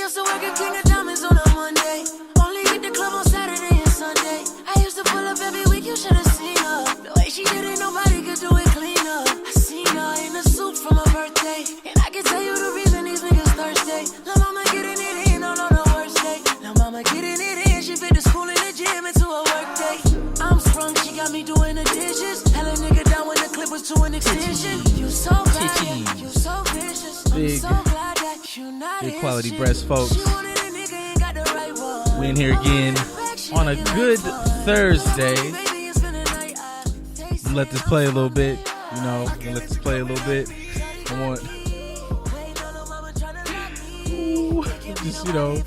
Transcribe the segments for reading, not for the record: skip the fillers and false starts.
used to work at King of Diamonds on a Monday. Only hit the club on Saturday and Sunday. I used to pull up every week, you should have seen her. The way she did it, nobody could do it cleaner. I seen her in a suit for my birthday. And I can tell you the reason these niggas thirsty. Lil' mama getting it in on the worst day. Lil' mama getting it in, she fit the school and the gym into a work day. I'm sprung, she got me doing the dishes. Hella nigga down when the clip was to an extension. You so bad, you so vicious. I'm so glad that you not Good quality breasts, folks. We in here again on a good Thursday. Let this play a little bit. You know, let this play a little bit. I want, just, you know,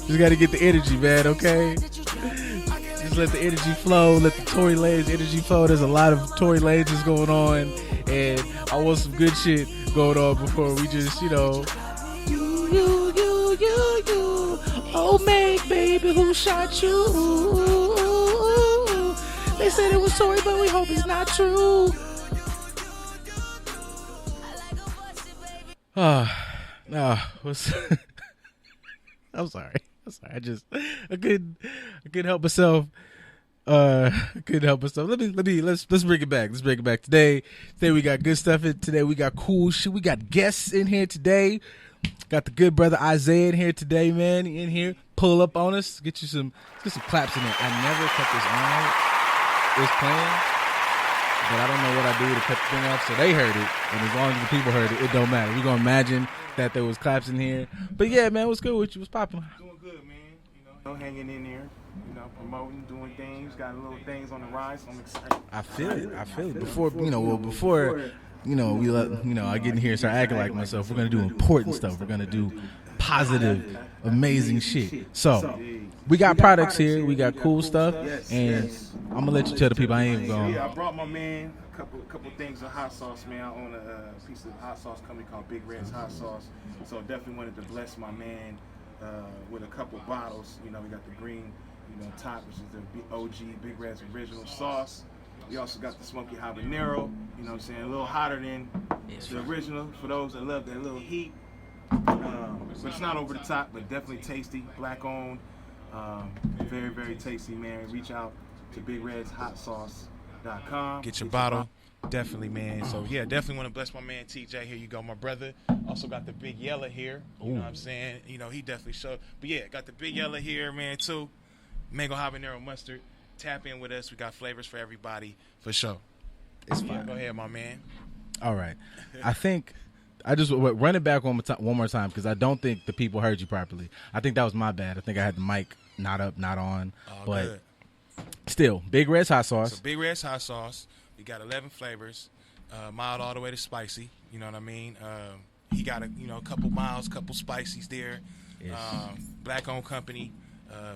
just got to get the energy, man, okay? Just let the energy flow. Let the Tory Lanez energy flow. There's a lot of Tory Lanez going on. And I want some good shit going on before we just, you know. You. Oh, Meg, baby, who shot you? They said it was Tory, but we hope it's not true. I'm sorry. I couldn't help myself. Let's bring it back. Today we got good stuff. Today we got cool shit. We got guests in here today. Got the good brother Isaiah in here today, man. In here, pull up on us. Get some claps in there. I never cut this on. It's playing, but I don't know what I do to cut the thing off, so they heard it. And as long as the people heard it, it don't matter. We're gonna imagine that there was claps in here. But yeah, man, what's good with you? What's popping? Doing good, man. You know, hanging in there. You know, promoting, doing things. Got little things on the rise. So I'm excited. I feel it. Before I get in here and start acting like myself. We're gonna do important stuff. We're gonna do positive, amazing shit. So we got products here. We got cool stuff, and I'm gonna let you tell the people I ain't going. Yeah, I brought my man a couple things of hot sauce, man. I own a piece of hot sauce company called Big Red's Hot Sauce, so definitely wanted to bless my man with a couple bottles. You know, we got the green, top, which is the OG Big Red's original sauce. We also got the smoky habanero, you know what I'm saying, a little hotter than the original for those that love that little heat. But it's not over the top, but definitely tasty, black owned, very, very tasty, man. Reach out to BigRedsHotSauce.com. Get your bottle. Definitely, man. So, yeah, definitely want to bless my man TJ. Here you go, my brother. Also got the Big Yella here. You know what I'm saying? You know, he definitely showed. But, yeah, got the Big Yella here, man, too. Mango habanero mustard. Tap in with us. We got flavors for everybody, for sure. It's fine. Go ahead, my man. All right. I think I just run it back one more time because I don't think the people heard you properly. I think that was my bad. I think I had the mic not up, not on. But good. Still, Big Red's Hot Sauce. So Big Red's Hot Sauce. We got 11 flavors, mild all the way to spicy. You know what I mean? He got a couple miles, couple spicies there. Yes. Black-owned company.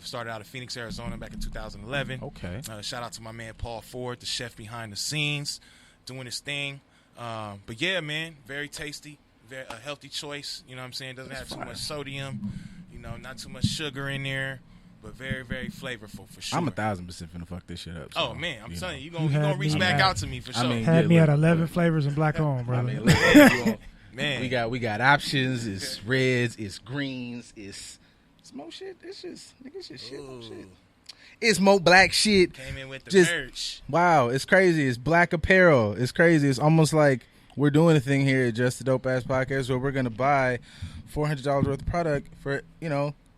Started out of Phoenix, Arizona back in 2011. Okay. Shout out to my man Paul Ford, the chef behind the scenes, doing his thing. But yeah, man, very tasty, a healthy choice. You know what I'm saying? Doesn't have too much sodium, not too much sugar in there, but very, very flavorful for sure. I'm 1,000% finna fuck this shit up. So, man, I'm telling you, you're gonna reach back out to me for sure. Had me at 11 flavors and black on, brother. Man, we got options. It's reds, it's greens, it's more shit. It's just shit. It's more black shit. Came in with the merch. Wow, it's crazy. It's black apparel. It's crazy. It's almost like we're doing a thing here at Just the Dope Ass Podcast where we're gonna buy $400 worth of product for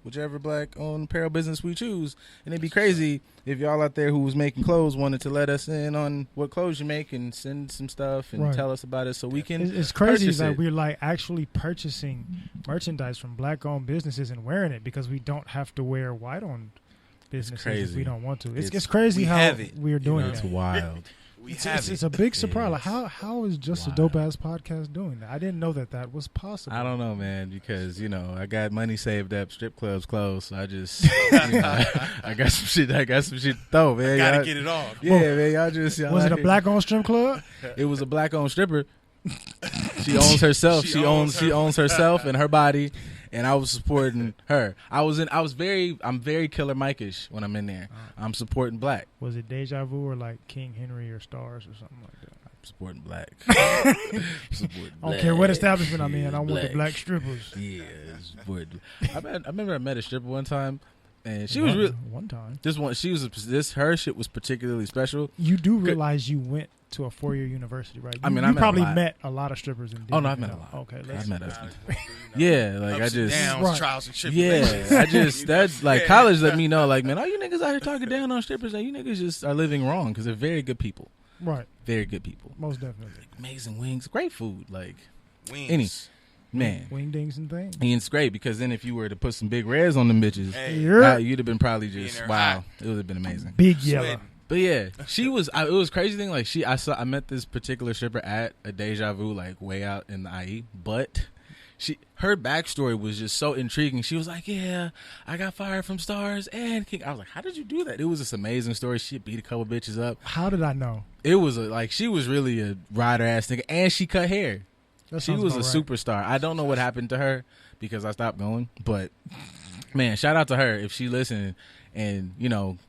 whichever black-owned apparel business we choose. And it'd be crazy if y'all out there who was making clothes wanted to let us in on what clothes you make and send some stuff and tell us about it so we can It's crazy that we're like actually purchasing merchandise from black-owned businesses and wearing it because we don't have to wear white-owned businesses if we don't want to. It's crazy how we're doing that. It's wild. It's a big surprise. Like how is Just a Dope Ass Podcast doing that? I didn't know that was possible. I don't know, man, because I got money saved up. Strip clubs closed, so I just I got some shit to throw, man. Gotta get it off. Yeah, man. Y'all was it a black owned strip club? It was a black owned stripper. She owns herself. She owns herself and her body. And I was supporting her. I'm very Killer Mike-ish when I'm in there. I'm supporting black. Was it Deja Vu or like King Henry or Stars or something like that? Supporting black. I don't care what establishment I'm in. I want the black strippers. Yeah, I remember I met a stripper one time, and she was real. One time. Her shit was particularly special. You do realize you went to a 4-year university, right? I You probably met a lot of strippers. Oh no, I've met a lot. Okay, I've met a yeah, like I just downs, trials and tribulations. yeah, I just that's like college let me know, like, man, all you niggas out here talking down on strippers, like, you niggas just are living wrong because they're very good people. Right. Very good people. Most definitely. Amazing wings, great food, like Wings. man. Wingdings and things. And it's great because then if you were to put some big reds on them bitches, Yeah. you'd have been probably just wow. hot. It would have been amazing. Big yellow. But yeah, she was. It was crazy thing. Like I met this particular stripper at a Deja Vu, like way out in the IE. But her backstory was just so intriguing. She was like, "Yeah, I got fired from Stars and King." I was like, "How did you do that?" It was this amazing story. She beat a couple bitches up. How did I know? It was like she was really a rider ass nigga, and she cut hair. She was a superstar. I don't know what happened to her because I stopped going. But man, shout out to her if she listened, and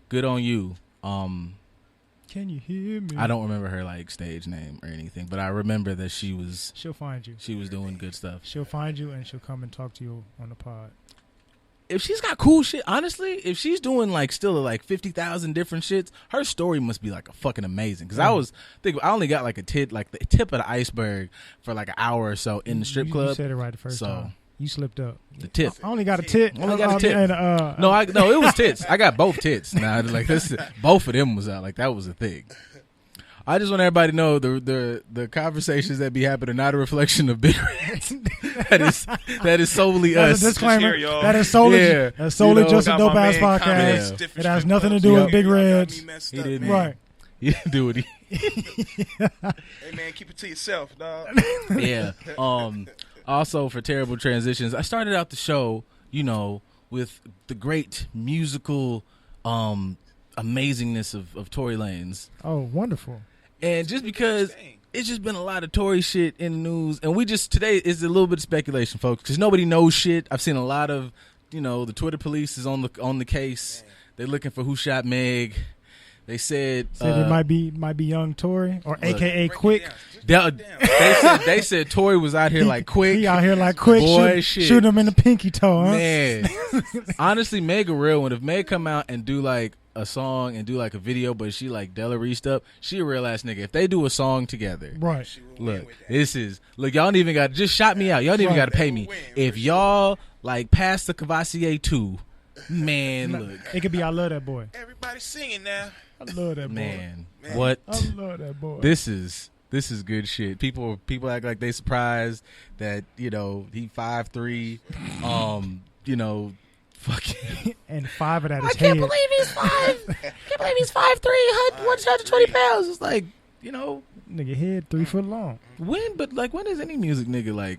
good on you. Can you hear me? I don't remember her like stage name or anything, but I remember that she'll find you. She was doing good stuff. She'll find you and she'll come and talk to you on the pod. If she's got cool shit, honestly, if she's doing like still like 50,000 different shits, her story must be like a fucking amazing. Because I only got like the tip of the iceberg for like an hour or so in the strip club. You said it right the first time. You slipped up. The tip. I only got a tit. Only got a tit. No, it was tits. I got both tits. Now, like this, both of them was out. Like that was a thing. I just want everybody to know the conversations that be happening are not a reflection of Big Reds. that is solely us. That's a disclaimer. Here, that is solely just a dope ass podcast. It has nothing to do with Big Reds. He didn't. Right. He didn't do it. Hey man, keep it to yourself, dog. Yeah. Also, for terrible transitions, I started out the show, with the great musical amazingness of Tory Lanez. Oh, wonderful. And just because it's just been a lot of Tory shit in the news, and today is a little bit of speculation, folks, because nobody knows shit. I've seen a lot of, the Twitter police is on the case. They're looking for who shot Meg. They said it might be young Tory or AKA Quick. They said Tory was out here like Quick. He out here like Quick. Boy, shoot him in the pinky toe, huh? Man, honestly, Meg a real one. If Meg come out and do like a song and do like a video, but she like Della Reese up, she a real ass nigga. If they do a song together, right? Look, y'all don't even got just shout me out. Y'all don't even got to pay me. If y'all like pass the Cavassier 2, man, look, it could be I love that boy. Everybody singing now. I love that boy. Man, what? I love that boy. This is good shit. People act like they surprised that he 5'3", fucking and 5 of that is I can't believe he's 5. Can't believe he's 5'3", 120 pounds. It's like nigga head 3 foot long. When is any music nigga like?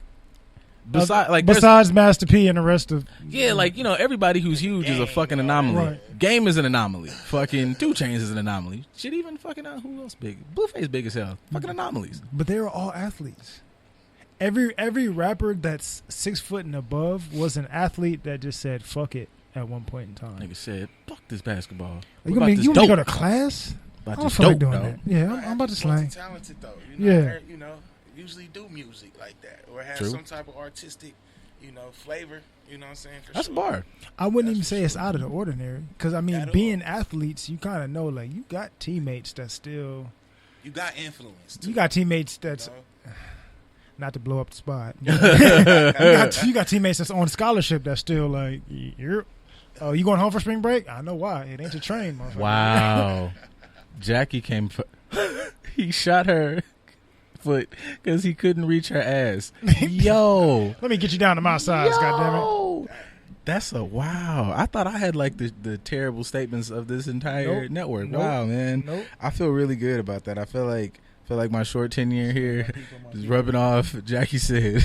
Besides Master P and the rest of everybody who's huge is a fucking anomaly. Right. Game is an anomaly. Fucking 2 Chainz is an anomaly. Shit, even fucking who else big? Blueface big as hell. Fucking anomalies. But they were all athletes. Every rapper that's 6 foot and above was an athlete that just said fuck it at one point in time. Nigga said fuck this basketball. You want me to go to class? I don't feel like doing that. Yeah, I'm about to slang. Talented though. Usually do music like that or have some type of artistic, flavor. You know what I'm saying? That's a bar. I wouldn't even say it's out of the ordinary because being athletes, you kind of know like you got teammates that still. You got influence. Too. You got teammates that's. Not to blow up the spot. you got teammates that's on scholarship that's still like, you going home for spring break? I know why. It ain't your train, motherfucker. Wow. Jackie he shot her foot because he couldn't reach her ass. Yo. Let me get you down to my size, goddammit. That's wow. I thought I had like the terrible statements of this entire network. Nope. Wow, man. Nope. I feel really good about that. I feel like my short tenure here is rubbing off. Jackie said,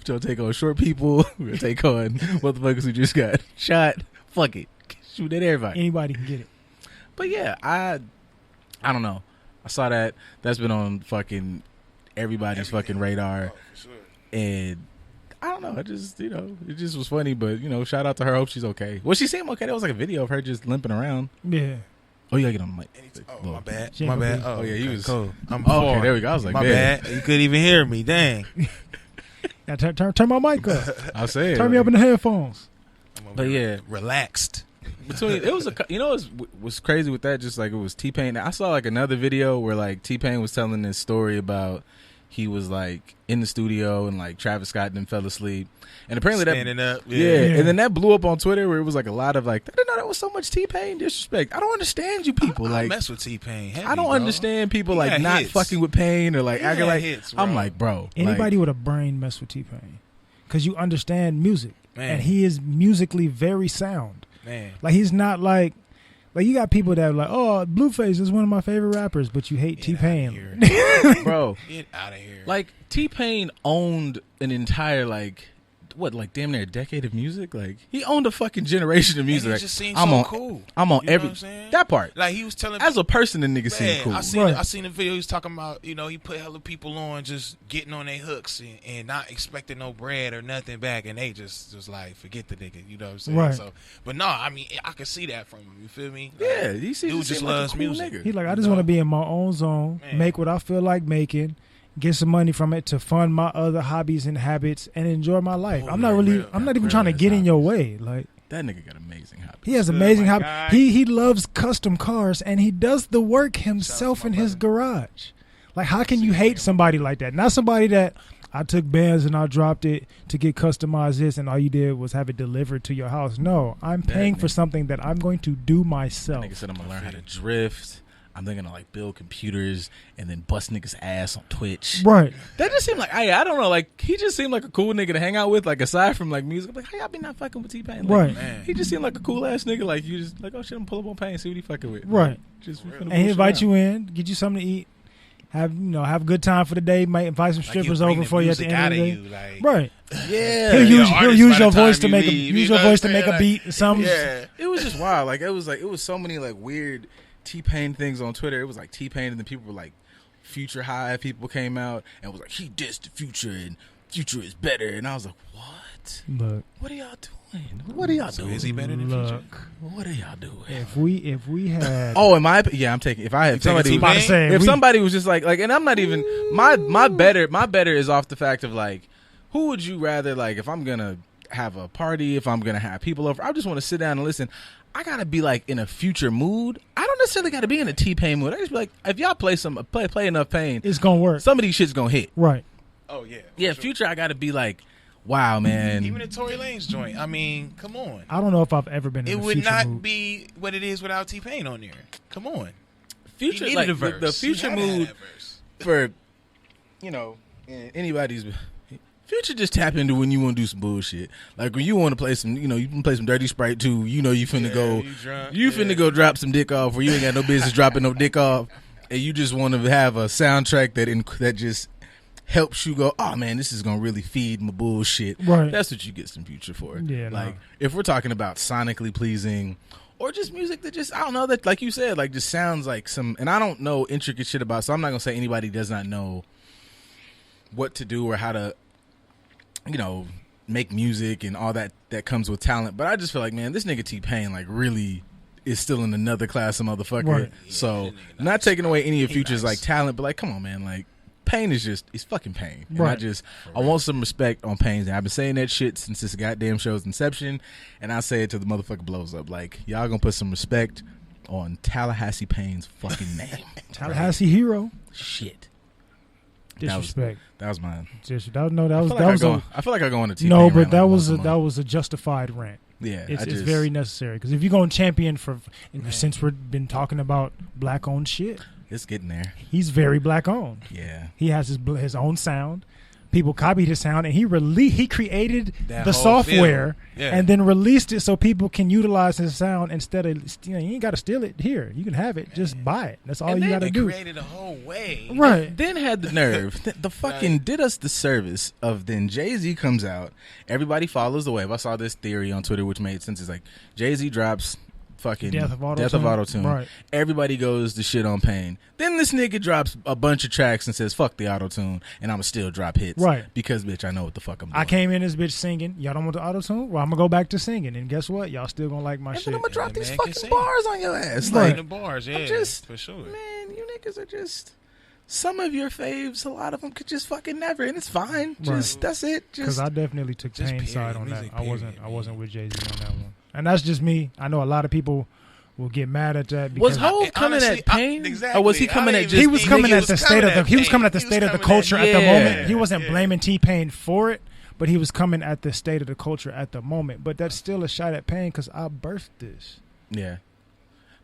"We'll take on short people. We'll take on motherfuckers who just got shot. Fuck it, shoot at everybody. Anybody can get it." But yeah, I don't know. I saw that. That's been on fucking everybody's fucking radar, and I don't know. It just was funny. But shout out to her. Hope she's okay. Well, she seemed okay. There was like a video of her just limping around. Yeah. Oh, you gotta get on the mic. Oh, my bad. She ain't My gonna bad. be- Oh, yeah, he okay, was- cool. I'm Oh, okay, far. there we go. I was like, my man. bad. You couldn't even hear me. Dang. Now turn my mic up. I'll say it. Turn me up in the headphones. I'm over But here yeah. relaxed. Between it was what's crazy with that, just like it was T-Pain. I saw like another video where like T-Pain was telling this story about he was like in the studio and like Travis Scott then fell asleep, and apparently Standing up. yeah, and then that blew up on Twitter where it was like a lot of like, I didn't know that was so much T-Pain disrespect. I don't understand you people. I Like mess with T-Pain. Heavy, I don't bro. understand people He like got not hits. fucking with Pain or like He acting got like hits, I'm bro. like, bro, Anybody like, with a brain mess with T-Pain because you understand music, Man. and he is musically very sound. Man. Like he's not like you got people that are like, oh, Blueface is one of my favorite rappers, but you hate Get outta T-Pain. here. bro, Get out of here. like T-Pain owned an entire like damn near a decade of music. Like he owned a fucking generation of music. And he Like, just seems I'm so on, cool. I'm on You know every what I'm saying? that part. Like he was telling As a person, the nigga seemed Man, cool. Right. I seen the video. He was talking about, you know, he put hella people on just getting on their hooks and not expecting no bread or nothing back, and they just like forget the nigga. You know what I'm saying? Right. So, but no, I mean, I can see that from him. You feel me? Like, Yeah, he seems dude just like loves a cool music. nigga. He like, I just want to be in my own zone, Man. make what I feel like making, get some money from it to fund my other hobbies and habits, and enjoy my life. Oh, I'm not yeah, really, real. I'm not even Real trying to ass get in your hobbies. way. Like That nigga got amazing hobbies. he has Good, amazing my hobbies. guy. He loves custom cars, and he does the work himself Shout out to in my his brother. garage. Like how can you hate somebody like that? Not somebody that I took bands and I dropped it to get customized this, and all you did was have it delivered to your house. No, I'm paying for nigga. something that I'm going to do myself. Nigga said I'm gonna learn how to drift. I'm then gonna like build computers and then bust niggas ass on Twitch. Right. That just seemed like I don't know, like he just seemed like a cool nigga to hang out with, like aside from like music. I'm like, how y'all be not fucking with T-Pain? Like, Right. Man. He just seemed like a cool ass nigga. Like you just like, oh shit, I'm pull up on Pain, see what he fucking with. Right. Just And he invite you in, get you something to eat, have a good time for the day, might invite some Like, strippers he'll bring over the for you at the music end of the outta day. you, like, Right. Yeah. He'll you use know, he'll artist use by your the voice time to you make leave, use you your know voice what to I'm make a saying? beat. Some Yeah. It was just wild. Like it was so many like weird T-Pain things on Twitter. It was like T-Pain and then people were like Future High people came out and was like, he dissed the Future and Future is better. And I was like, what? Look, What are y'all doing? What are y'all So doing? is he better than Future? look. What are y'all doing? If we had Oh, in my yeah, I'm taking. If I had taking somebody, T-Pain? about to say, if we- somebody was just like, and I'm not even my better is off the fact of like, who would you rather like if I'm gonna have a party, if I'm gonna have people over, I just want to sit down and listen. I gotta be like in a Future mood. I don't necessarily gotta be in a T-Pain mood. I just be like, if y'all play enough Pain, it's gonna work. some of these shit's gonna hit. Right. Oh yeah. Yeah, for sure. Future, I gotta be like, wow, man. Even in Tory Lane's joint. I mean, come on. I don't know if I've ever been in It a would Future not mood. be what it is without T-Pain on there. Come on. Future, He like needed a verse. the Future He had to have mood that verse. for, anybody's. Future just tap into when you want to do some bullshit. Like when you want to play some, you can play some Dirty Sprite too. You finna Yeah, go, you drunk, finna go drop some dick off, or you ain't got no business dropping no dick off, and you just want to have a soundtrack that just helps you go, oh man, this is gonna really feed my bullshit. Right. That's what you get some Future for. Yeah, like no. if we're talking about sonically pleasing. Or just music that just, I don't know, that like you said, like just sounds like some, and I don't know intricate shit about, so I'm not gonna say anybody does not know what to do or how to, make music and all that comes with talent. But I just feel like, man, this nigga T-Pain like really is still in another class of motherfucker. Right. So that nigga not taking away any of He Future's nice. like talent, but like, come on, man, like Pain is it's fucking Pain. And Right. I want some respect on Pain's. And I've been saying that shit since this goddamn show's inception, and I say it till the motherfucker blows up. Like, y'all gonna put some respect on Tallahassee Pain's fucking name. Tallahassee hero. Shit. Disrespect. That was mine. I feel like I go on a T-Pain no, rant but like that once was a a month. was a justified rant. Yeah, It's very necessary because if you're going to champion since we've been talking about black owned shit, it's getting there. he's very black owned. Yeah. He has his own sound. People copied his sound, and he created That the whole software feel. Yeah. and then released it so people can utilize his sound instead of you ain't got to steal it. Here, you can have it. Just buy it. That's all And you then got to They do. created a whole way. Right. Then had the nerve. The fucking did us the service of then Jay-Z comes out. Everybody follows the wave. I saw this theory on Twitter which made sense. It's like Jay-Z drops fucking Death of Auto-Tune. Right. Everybody goes to shit on Pain. Then this nigga drops a bunch of tracks and says, fuck the auto-tune, and I'ma still drop hits. Right. Because, bitch, I know what the fuck I'm doing. I came in this bitch singing. Y'all don't want the auto-tune? Well, I'm gonna go back to singing. And guess what? Y'all still gonna like my and shit. then I'm gonna drop these man fucking bars on your ass. Right. Like, The bars, yeah, for sure. Man, you niggas are just... Some of your faves, a lot of them could just fucking never, and it's fine. Just that's it. Because I definitely took Pain's side on that. I wasn't with Jay-Z on that one, and that's just me. I know a lot of people will get mad at that. Because was Hov coming at Pain, exactly. or was he coming at? Just, he was coming at the state of the. He was coming at the state of the culture at the moment. He wasn't blaming T-Pain for it, but he was coming at the state of the culture at the moment. But that's still a shot at Pain because I birthed this. Yeah.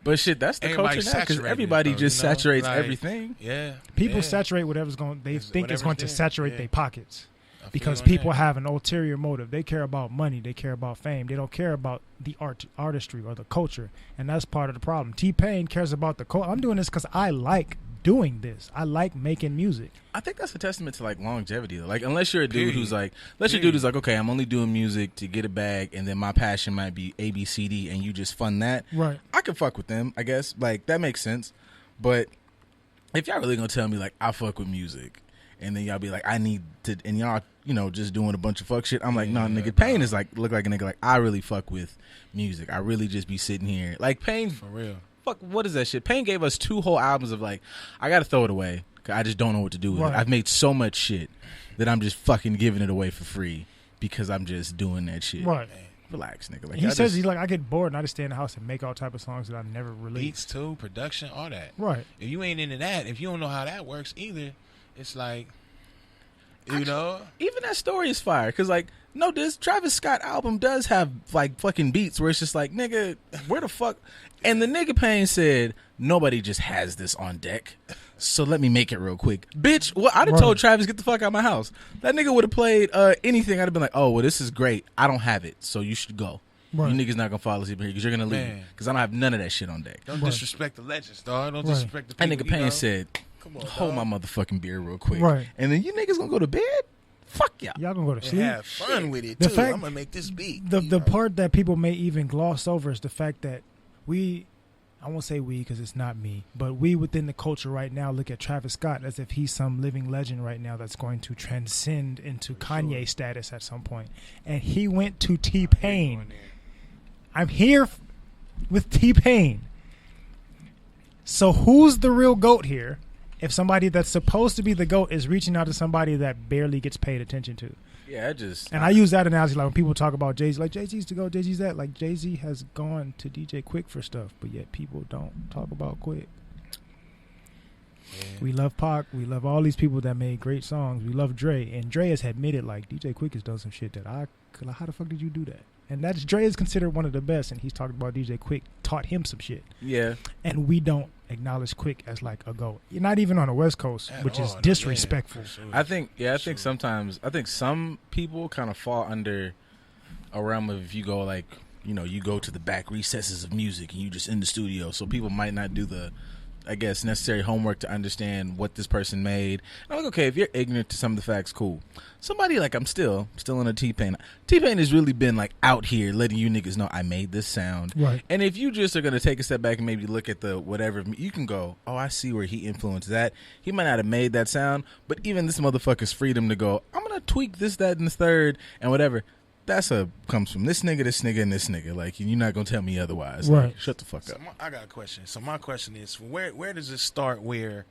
But shit, that's the Everybody culture now because everybody though, just saturates like, everything. Yeah, people saturate whatever's going. They think it's going to saturate their pockets because people have an ulterior motive. They care about money. They care about fame. They don't care about the artistry or the culture, and that's part of the problem. T-Pain cares about the culture. I'm doing this because I like doing this. I like making music. I think that's a testament to like longevity though. Like unless you're a dude who's like, okay, I'm only doing music to get a bag, and then my passion might be A, B, C, D, and you just fund that. Right. I can fuck with them, I guess. Like that makes sense. But if y'all really gonna tell me like I fuck with music, and then y'all be like I need to, and y'all just doing a bunch of fuck shit, I'm like, no, nigga, Pain is like look like a nigga like I really fuck with music. I really just be sitting here like Pain for real. Fuck, what is that shit? Pain gave us 2 whole albums of like, I gotta throw it away. I just don't know what to do with it. I've made so much shit that I'm just fucking giving it away for free because I'm just doing that shit. Right. Relax, nigga. Like, he says he's like, I get bored and I just stay in the house and make all type of songs that I never release. Beats too, production, all that. Right. If you ain't into that, if you don't know how that works either, it's like, even that story is fire because like, no, this Travis Scott album does have like fucking beats where it's just like, nigga, where the fuck? And the nigga Pain said, nobody just has this on deck. So let me make it real quick. Bitch, well, I'd have told Travis, get the fuck out of my house. That nigga would have played anything. I'd have been like, oh, well, this is great. I don't have it, so you should go. Right. You niggas not going to fall asleep here because you're going to leave. Because I don't have none of that shit on deck. Don't disrespect the legends, dog. Don't disrespect the people. That nigga Pain said, come on, hold my motherfucking beer real quick. Right. And then you niggas going to go to bed? Fuck y'all. Y'all gonna go to sleep. Have fun with it, too. I'm going to make this beat. The part that people may even gloss over is the fact that I won't say we because it's not me, but we within the culture right now look at Travis Scott as if he's some living legend right now that's going to transcend into Kanye status at some point. And he went to T-Pain. I'm here with T-Pain. So who's the real GOAT here if somebody that's supposed to be the GOAT is reaching out to somebody that barely gets paid attention to? Yeah, I use that analogy like when people talk about Jay-Z, like Jay-Z's to go, Jay-Z's that. Like Jay-Z has gone to DJ Quick for stuff, but yet people don't talk about Quick. Yeah. We love Pac. We love all these people that made great songs. We love Dre, and Dre has admitted like DJ Quick has done some shit that how the fuck did you do that? And that's Dre is considered one of the best, and he's talked about DJ Quick taught him some shit. Yeah, and we don't acknowledge Quick as like a GOAT. You're not even on the West Coast, which is disrespectful. I think sometimes some people kind of fall under a realm of if you go like you go to the back recesses of music and you just in the studio, so people might not do the necessary homework to understand what this person made. And I'm like, okay, if you're ignorant to some of the facts, cool. Somebody like I'm still in a T-Pain. T-Pain has really been like out here letting you niggas know I made this sound. Right. And if you just are going to take a step back and maybe look at the whatever, you can go, oh, I see where he influenced that. He might not have made that sound, but even this motherfucker's freedom to go, I'm going to tweak this, that, and the third, and whatever. Comes from this nigga, and this nigga. Like, you're not gonna tell me otherwise. Right. Like, shut the fuck up. I got a question. So my question is, where does it start? Where,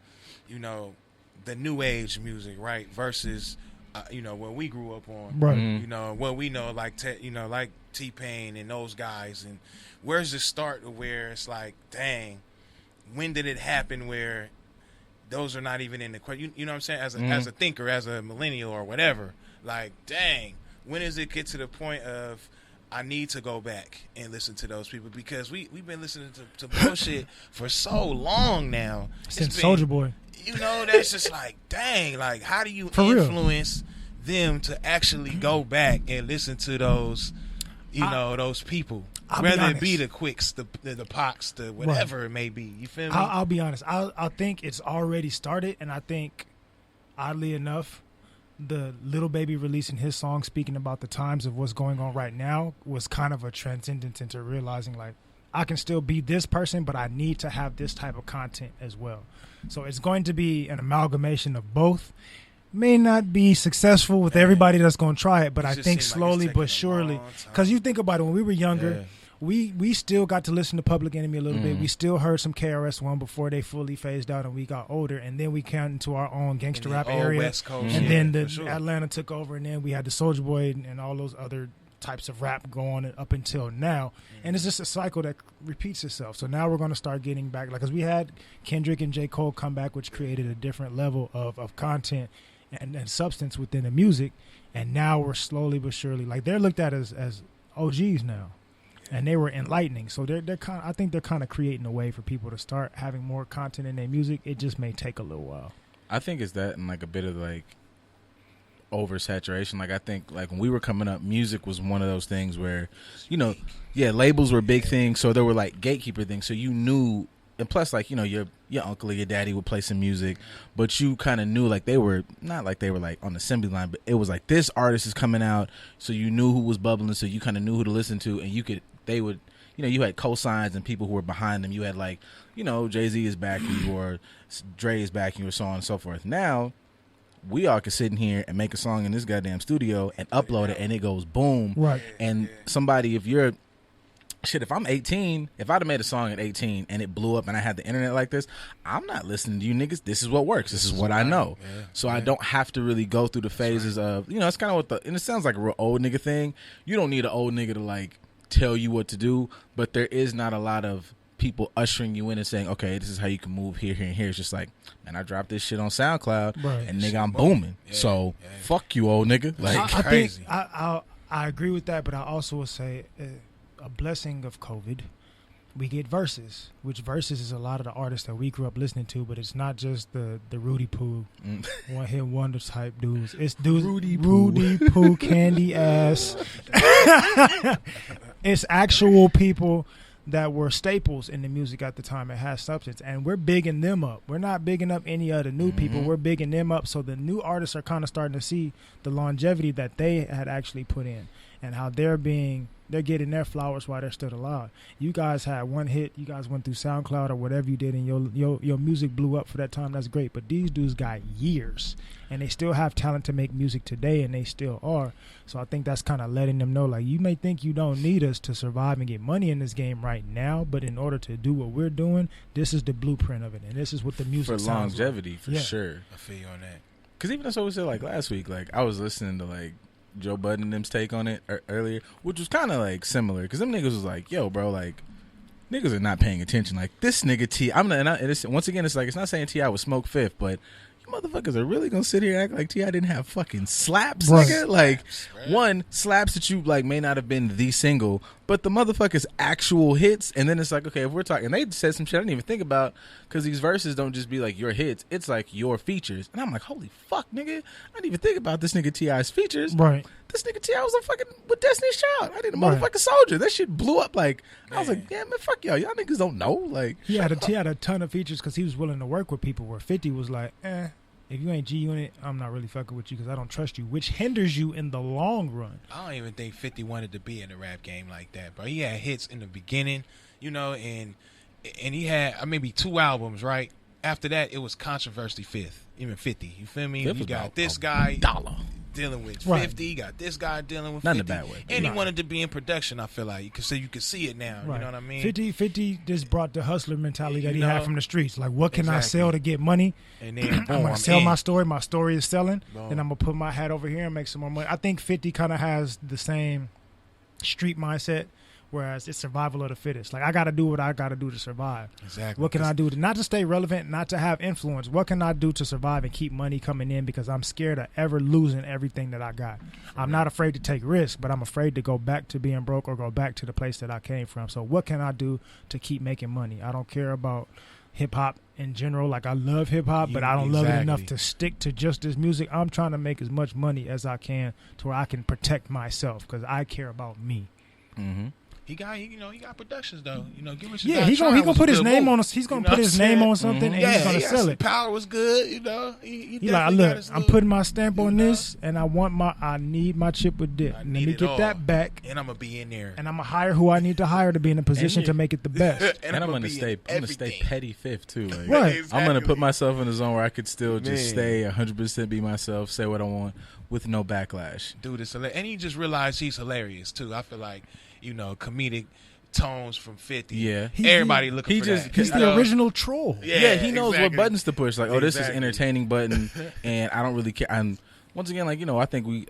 the new age music, right, versus, what we grew up on, right? What we know, like like T-Pain and those guys, and where's it start? Where it's like, dang, when did it happen? Where those are not even in the question. You know what I'm saying? As a thinker, as a millennial or whatever, like, dang. When does it get to the point of I need to go back and listen to those people? Because we've been listening to bullshit for so long now. Since Soulja Boy. That's just like, dang, like how do you influence them to actually go back and listen to those, those people? Whether it be the Quicks, the Pacs, the whatever it may be. You feel me? I'll be honest. I think it's already started, and I think, oddly enough, the Little Baby releasing his song speaking about the times of what's going on right now was kind of a transcendence into realizing like I can still be this person, but I need to have this type of content as well. So it's going to be an amalgamation of both. May not be successful with everybody that's going to try it, but I think slowly but surely, because you think about it, when we were younger, we still got to listen to Public Enemy a little bit. We still heard some KRS-One before they fully phased out and we got older, and then we came into our own gangster rap area, West Coast, and then Atlanta took over, and then we had the Soulja Boy and all those other types of rap going up until now, and it's just a cycle that repeats itself. So now we're going to start getting back, like, because we had Kendrick and J. Cole come back, which created a different level of content and substance within the music, and now we're slowly but surely, like, they're looked at as OGs now, and they were enlightening. So they're kind of, I think they're kind of creating a way for people to start having more content in their music. It just may take a little while. I think it's that and like a bit of like oversaturation. Like I think like when we were coming up, music was one of those things where, you know, labels were a big thing, so there were like gatekeeper things, so you knew. And plus, like, you know, your uncle or your daddy would play some music, but you kind of knew, like, they were not like they were like on the assembly line, but it was like this artist is coming out, so you knew who was bubbling, so you kind of knew who to listen to, and they would, you know, you had cosigns and people who were behind them. You had like, you know, Jay-Z is backing you or Dre is backing you or so on and so forth. Now we all can sit in here and make a song in this goddamn studio and upload it, and it goes boom. Right. And somebody, if I'm 18, if I'd have made a song at 18 and it blew up and I had the internet like this, I'm not listening to you niggas. This is what works. This is what I know. So I don't have to really go through the phases of, you know, it's kind of and it sounds like a real old nigga thing. You don't need an old nigga to like tell you what to do, but there is not a lot of people ushering you in and saying, okay, this is how you can move here, here, and here. It's just like, man, I dropped this shit on SoundCloud and nigga, I'm booming. So fuck you, old nigga. Like, I think I agree with that, but I also would say, a blessing of COVID, we get verses, which verses is a lot of the artists that we grew up listening to, but it's not just the Rudy Poo one hit wonder type dudes. It's dudes Rudy Poo candy ass. It's actual people that were staples in the music at the time. It has substance, and we're bigging them up. We're not bigging up any other new people. We're bigging them up, so the new artists are kind of starting to see the longevity that they had actually put in and how they're getting their flowers while they're still alive. You guys had one hit. You guys went through SoundCloud or whatever you did, and your music blew up for that time. That's great. But these dudes got years, and they still have talent to make music today, and they still are. So I think that's kind of letting them know, like, you may think you don't need us to survive and get money in this game right now, but in order to do what we're doing, this is the blueprint of it, and this is what the music for sounds longevity, like. for sure. I feel you on that. Because even that's what we said like last week. Like I was listening to like Joe Budden and them's take on it earlier, which was kind of like similar, because them niggas was like, yo, bro, like, niggas are not paying attention. Like, this nigga T, once again, it's like, it's not saying T.I. was smoke fifth, but you motherfuckers are really gonna sit here and act like T.I. didn't have fucking slaps, nigga? Like, one, slaps that you, like, may not have been the single, but the motherfuckers actual hits, and then it's like, okay, if we're talking, and they said some shit I didn't even think about, because these verses don't just be like your hits, it's like your features, and I'm like, holy fuck, nigga, I didn't even think about this nigga T.I.'s features. Right. This nigga T.I. was a fucking with Destiny's Child. I did a motherfucking soldier. That shit blew up. Like, I was like, yeah, man, fuck y'all. Y'all niggas don't know. Like, he had a ton of features because he was willing to work with people. Where 50 was like, if you ain't G Unit, I'm not really fucking with you because I don't trust you, which hinders you in the long run. I don't even think 50 wanted to be in the rap game like that, bro. He had hits in the beginning, you know, and he had maybe 2 albums, right? After that, it was controversy fifth, even 50. You feel me? You got this guy dealing with 50, you got this guy dealing with 50. Not in a bad way. And he wanted to be in production, I feel like. You could see it now, you know what I mean? 50 just brought the hustler mentality that he had from the streets. Like, what can I sell to get money? And then, boom, I'm going to sell my story. My story is selling. Boom. Then I'm going to put my hat over here and make some more money. I think 50 kind of has the same street mindset, whereas it's survival of the fittest. Like, I got to do what I got to do to survive. Exactly. What can I do not to stay relevant, not to have influence? What can I do to survive and keep money coming in, because I'm scared of ever losing everything that I got. I'm not afraid to take risks, but I'm afraid to go back to being broke or go back to the place that I came from. So what can I do to keep making money? I don't care about hip-hop in general. Like, I love hip-hop, but I don't love it enough to stick to just this music. I'm trying to make as much money as I can to where I can protect myself, because I care about me. Mm-hmm. he got productions though. Give him Yeah, he gonna put his name on. He's gonna put his name on something, and he's gonna sell it. Power was good. He like, look, I'm putting my stamp on this, and I need my chip with dip. Let me get that back, and I'm gonna be in there, and I'm gonna hire who I need to hire to be in a position to make it the best. and I'm gonna stay petty fifth too. Like, right. Exactly. I'm gonna put myself in a zone where I could still just stay 100% be myself, say what I want with no backlash. Dude, it's hilarious. And he just realized he's hilarious too. I feel like comedic tones from 50. Yeah, everybody looking for that. He's the original troll. Yeah, he knows what buttons to push. Like, this is Exactly. entertaining button, and I don't really care. And once again, like, I think we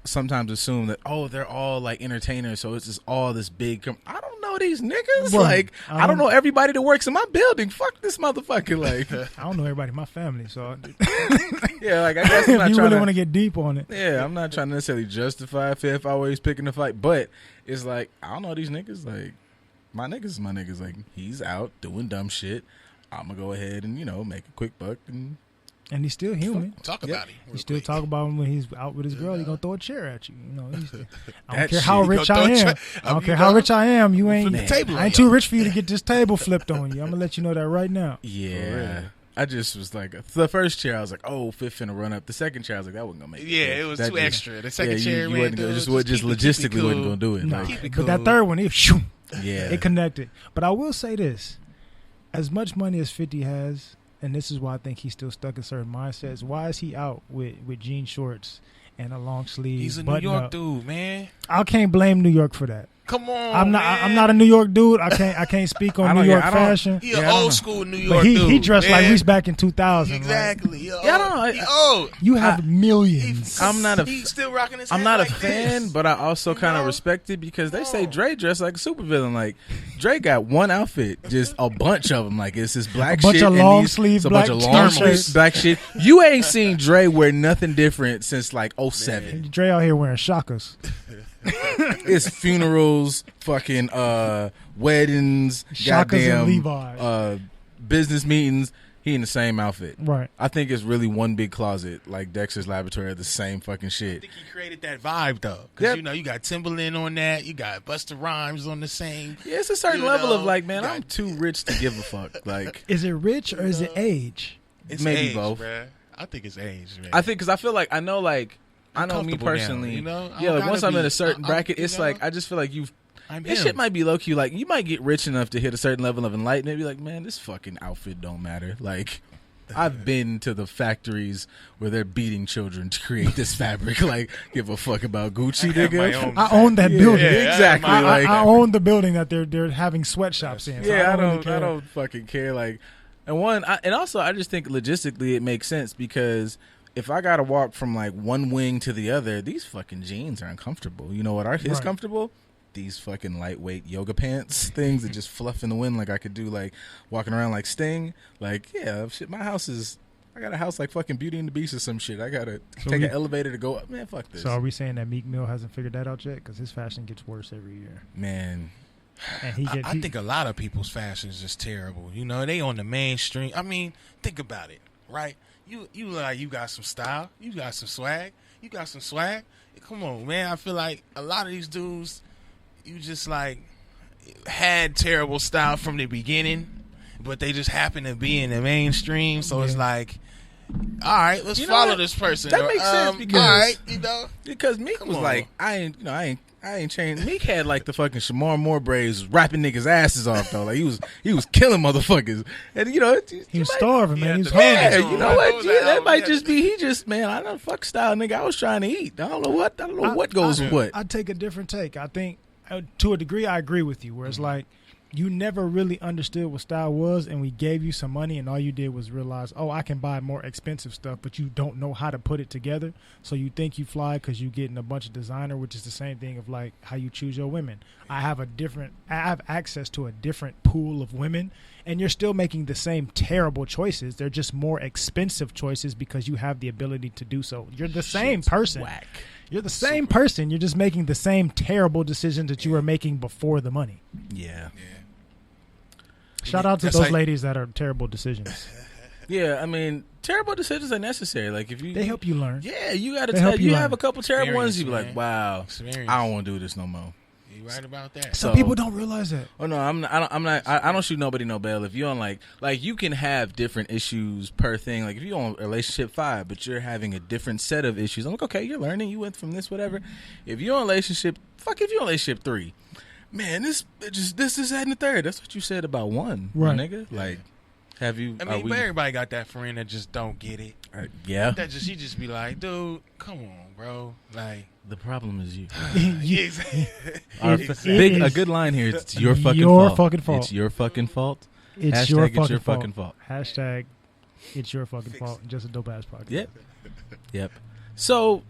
sometimes assume that they're all like entertainers, so it's just all this big. I don't know these niggas. Right. Like, I don't know everybody that works in my building. Fuck this motherfucker. Like, I don't know everybody in my family, so yeah, like, I guess I'm not if you trying really want to get deep on it. Yeah, I'm not trying to necessarily justify Fifth always picking a fight, but it's like, I don't know these niggas. Like, my niggas is my niggas. Like, he's out doing dumb shit. I'm gonna go ahead and make a quick buck and he's still human. Talk about him. You still talk about him when he's out with his girl. He's gonna throw a chair at you. I don't That care how shit. rich I am. I don't care how rich I am. You ain't. Flip the table I ain't too rich for you to get this table flipped on you. I'm gonna let you know that right now. Yeah. I just was like, the first chair, I was like, Fifth finna run up. The second chair, I was like, that wasn't gonna make it. Yeah, it was too extra. The second chair, you wasn't gonna, just logistically wasn't gonna do it. No, Like, but that third one, yeah, it connected. But I will say this: as much money as 50 has, and this is why I think he's still stuck in certain mindsets. Why is he out with jean shorts and a long sleeve? He's a New York dude, man. I can't blame New York for that. Come on, I'm not. man. I'm not a New York dude. I can't speak on New York fashion. He an old school New York but dude. He dressed man. like we back in 2000. Exactly. Right? Yeah, I don't know. Oh, you have millions. I'm not a. He's still rocking his. I'm head not like a fan, this. but I also kind of respect it because they say Dre dressed like a supervillain. Like, Dre got one outfit, just a bunch of them. Like, it's this black bunch shit, of and long sleeve it's a black bunch of long sleeve t-shirts. black shit. You ain't seen Dre wear nothing different since like 07. Dre out here wearing shakas. It's funerals, fucking weddings, Shakas goddamn and Levi's. Business meetings. He in the same outfit. Right. I think it's really one big closet, like Dexter's Laboratory, the same fucking I shit. think he created that vibe though, because you got Timberland on that, you got Busta Rhymes on the same. Yeah, it's a certain level of like, man, I'm too rich to give a fuck. Like, is it rich or is it age? It's maybe age, both. Bruh. I think it's age, man. I think because I feel like I know me comfortable personally. now, Yeah, like once I'm in gotta a certain be- bracket, you it's know? like I just feel like I'm this him. shit might be low key. Like, you might get rich enough to hit a certain level of enlightenment. Be like, man, this fucking outfit don't matter. Like, I've been to the factories where they're beating children to create this fabric. Like, give a fuck about Gucci, have my nigga. own I own that building. Yeah, exactly. I own the building that they're having sweatshops in. So Yeah, I really care. don't fucking care. Like, and also I just think logistically it makes sense because if I gotta walk from like one wing to the other, these fucking jeans are uncomfortable. You know what is Right. comfortable? These fucking lightweight yoga pants things that just fluff in the wind like I could do like walking around like Sting. Like, yeah, shit, I got a house like fucking Beauty and the Beast or some shit. I gotta take an elevator to go up. Man, fuck this. So are we saying that Meek Mill hasn't figured that out yet? Because his fashion gets worse every year. Man, And I think a lot of people's fashion is just terrible. They on the mainstream. I mean, think about it, right? You got some style, you got some swag, Come on, man. I feel like a lot of these dudes, you just like had terrible style from the beginning, but they just happen to be in the mainstream. So it's like, all right, let's follow this person. That makes sense because all right, because Meek was like, I ain't changed. Meek had like the fucking Shamar Moore braids, rapping niggas' asses off though. Like he was killing motherfuckers, and he was starving, man. He was yeah, hungry. you know what? Yeah, that might just be he just man. I don't fuck style nigga. I was trying to eat. I don't know what goes with what. I take a different take. I think to a degree I agree with you. Where it's like you never really understood what style was, and we gave you some money, and all you did was realize, oh, I can buy more expensive stuff, but you don't know how to put it together. So you think you fly because you getting a bunch of designer, which is the same thing of like how you choose your women. I have access to a different pool of women, and you're still making the same terrible choices. They're just more expensive choices because you have the ability to do so. You're the same person. Whack. You're the same person. You're just making the same terrible decisions that you were making before the money. Yeah. Shout out to those ladies that are terrible decisions. Yeah, I mean, terrible decisions are necessary. Like if They help you learn. Yeah, you got to They help tell. you You learn. have a couple terrible ones. You be Experience, like, man. wow, Experience. I don't want to do this no more. You right about that. Some people don't realize that. Oh no, I don't shoot nobody no bail. If you on like you can have different issues per thing. Like if you on relationship 5, but you're having a different set of issues, I'm like, okay, you're learning. You went from this, whatever. If you're on relationship, if you're on relationship 3, man, this, that, and the third. That's what you said about 1, right, nigga. Like, have you? I mean, but everybody got that friend that just don't get it. Yeah. She just be like, dude, come on, bro. Like, the problem is you. Exactly. A good line here. It's your fucking fault. It's your fucking fault. It's your fucking fault. Hashtag it's your fucking Fix fault. Just a dope ass podcast. Yep. So,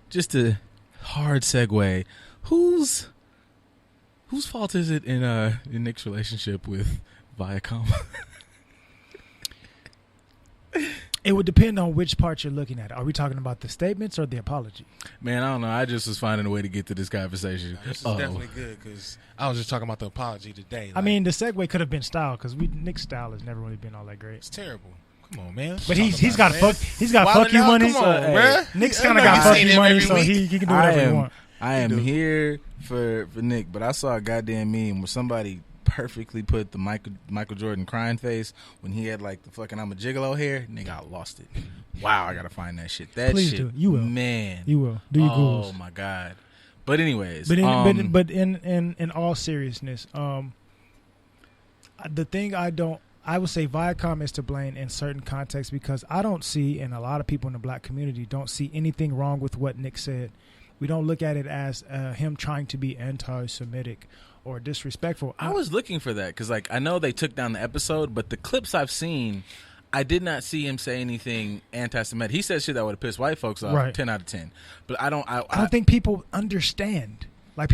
just a hard segue. Whose fault is it in Nick's relationship with Viacom? It would depend on which part you're looking at. Are we talking about the statements or the apology? Man, I don't know. I just was finding a way to get to this conversation. This is definitely good because I was just talking about the apology today. Like, I mean, the segue could have been style because Nick's style has never really been all that great. it's terrible. Come on, man. But he's got fuck you money. Come on, bruh. Nick's kind of got fuck you money, so he can do whatever he wants. I am here for Nick, but I saw a goddamn meme where somebody perfectly put the Michael Jordan crying face when he had like the fucking I'm a gigolo hair. Nigga, I lost it. Wow, I gotta find that shit. Please shit, do. You will, man. You will do your Googles. Oh my god. But anyways, but in all seriousness, the thing I would say Viacom is to blame in certain contexts because I don't see, and a lot of people in the black community don't see anything wrong with what Nick said. We don't look at it as him trying to be anti-Semitic or disrespectful. I was looking for that because, like, I know they took down the episode, but the clips I've seen, I did not see him say anything anti-Semitic. He said shit that would have pissed white folks off, right. 10 out of 10. But I don't think people understand. Like,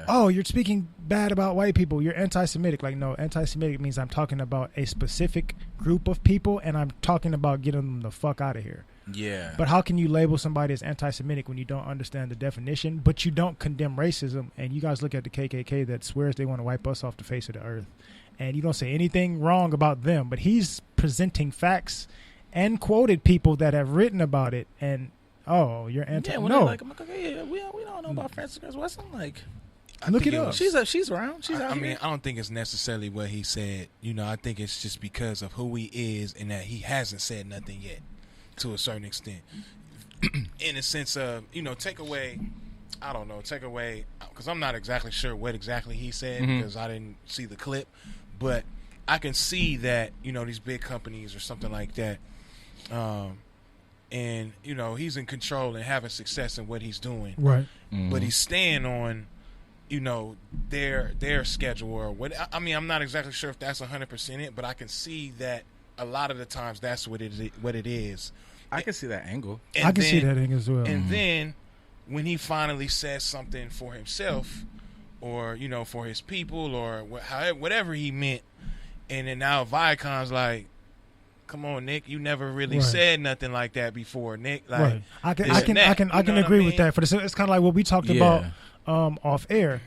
oh, you're speaking bad about white people. You're anti-Semitic. Like, no, anti-Semitic means I'm talking about a specific group of people, and I'm talking about getting them the fuck out of here. Yeah. But how can you label somebody as anti-Semitic when you don't understand the definition, but you don't condemn racism? And you guys look at the KKK that swears they want to wipe us off the face of the earth, and you don't say anything wrong about them, but he's presenting facts and quoted people that have written about it, and oh, you're anti. Yeah, no, like, I'm like, okay, yeah, we don't know about Frances Cress Weston. Like, look it up. She's around. She's out here. I mean, I don't think it's necessarily what he said. You know, I think it's just because of who he is and that he hasn't said nothing yet. To a certain extent, in a sense of, you know, take away, because I'm not exactly sure what exactly he said because I didn't see the clip, but I can see that, you know, these big companies or something like that, and, you know, he's in control and having success in what he's doing, right? But he's staying on, you know, their schedule or what. I mean, I'm not exactly sure if that's 100% it, but I can see that a lot of the times that's what it is. I can see that angle. I can see that angle as well. And then when he finally says something for himself or, you know, for his people or whatever he meant, and then now Viacom's like, come on, Nick, you never really said nothing like that before, Nick. Like, I can agree with that. It's kind of like what we talked about off air.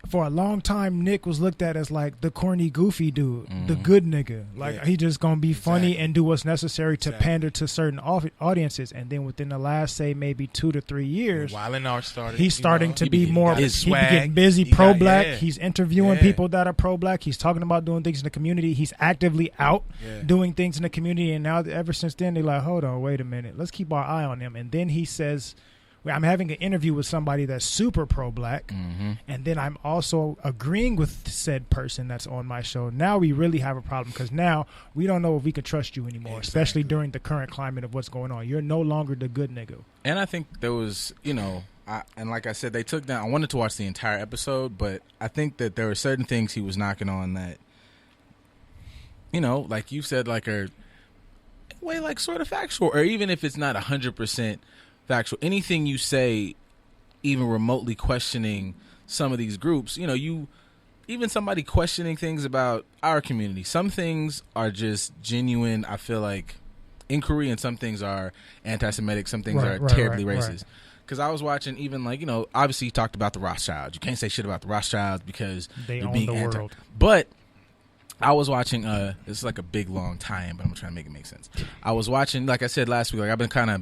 For a long time, Nick was looked at as like the corny, goofy dude, the good nigga. Like he just gonna be funny and do what's necessary to pander to certain audiences. And then within the last, say, maybe 2 to 3 years, he's starting to be more. He's getting busy pro-black. He's interviewing people that are pro-black. He's talking about doing things in the community. He's actively out doing things in the community. And now, ever since then, they're like, hold on, wait a minute, let's keep our eye on him. And then he says, I'm having an interview with somebody that's super pro-black, and then I'm also agreeing with said person that's on my show. Now we really have a problem because now we don't know if we can trust you anymore, especially during the current climate of what's going on. You're no longer the good nigga. And I think there was, you know, and like I said, they took down. I wanted to watch the entire episode, but I think that there were certain things he was knocking on that, you know, like you said, like a way like sort of factual, or even if it's not 100% factual, anything you say, even remotely questioning some of these groups, you know, even somebody questioning things about our community, some things are just genuine, I feel like, inquiry, and some things are anti-Semitic, some things are terribly racist. Because I was watching, even like, you know, obviously you talked about the Rothschilds. You can't say shit about the Rothschilds because they they're own being the world. But I was watching, this is like a big long tie-in, but I'm trying to make it make sense. I was watching, like I said last week, like I've been kind of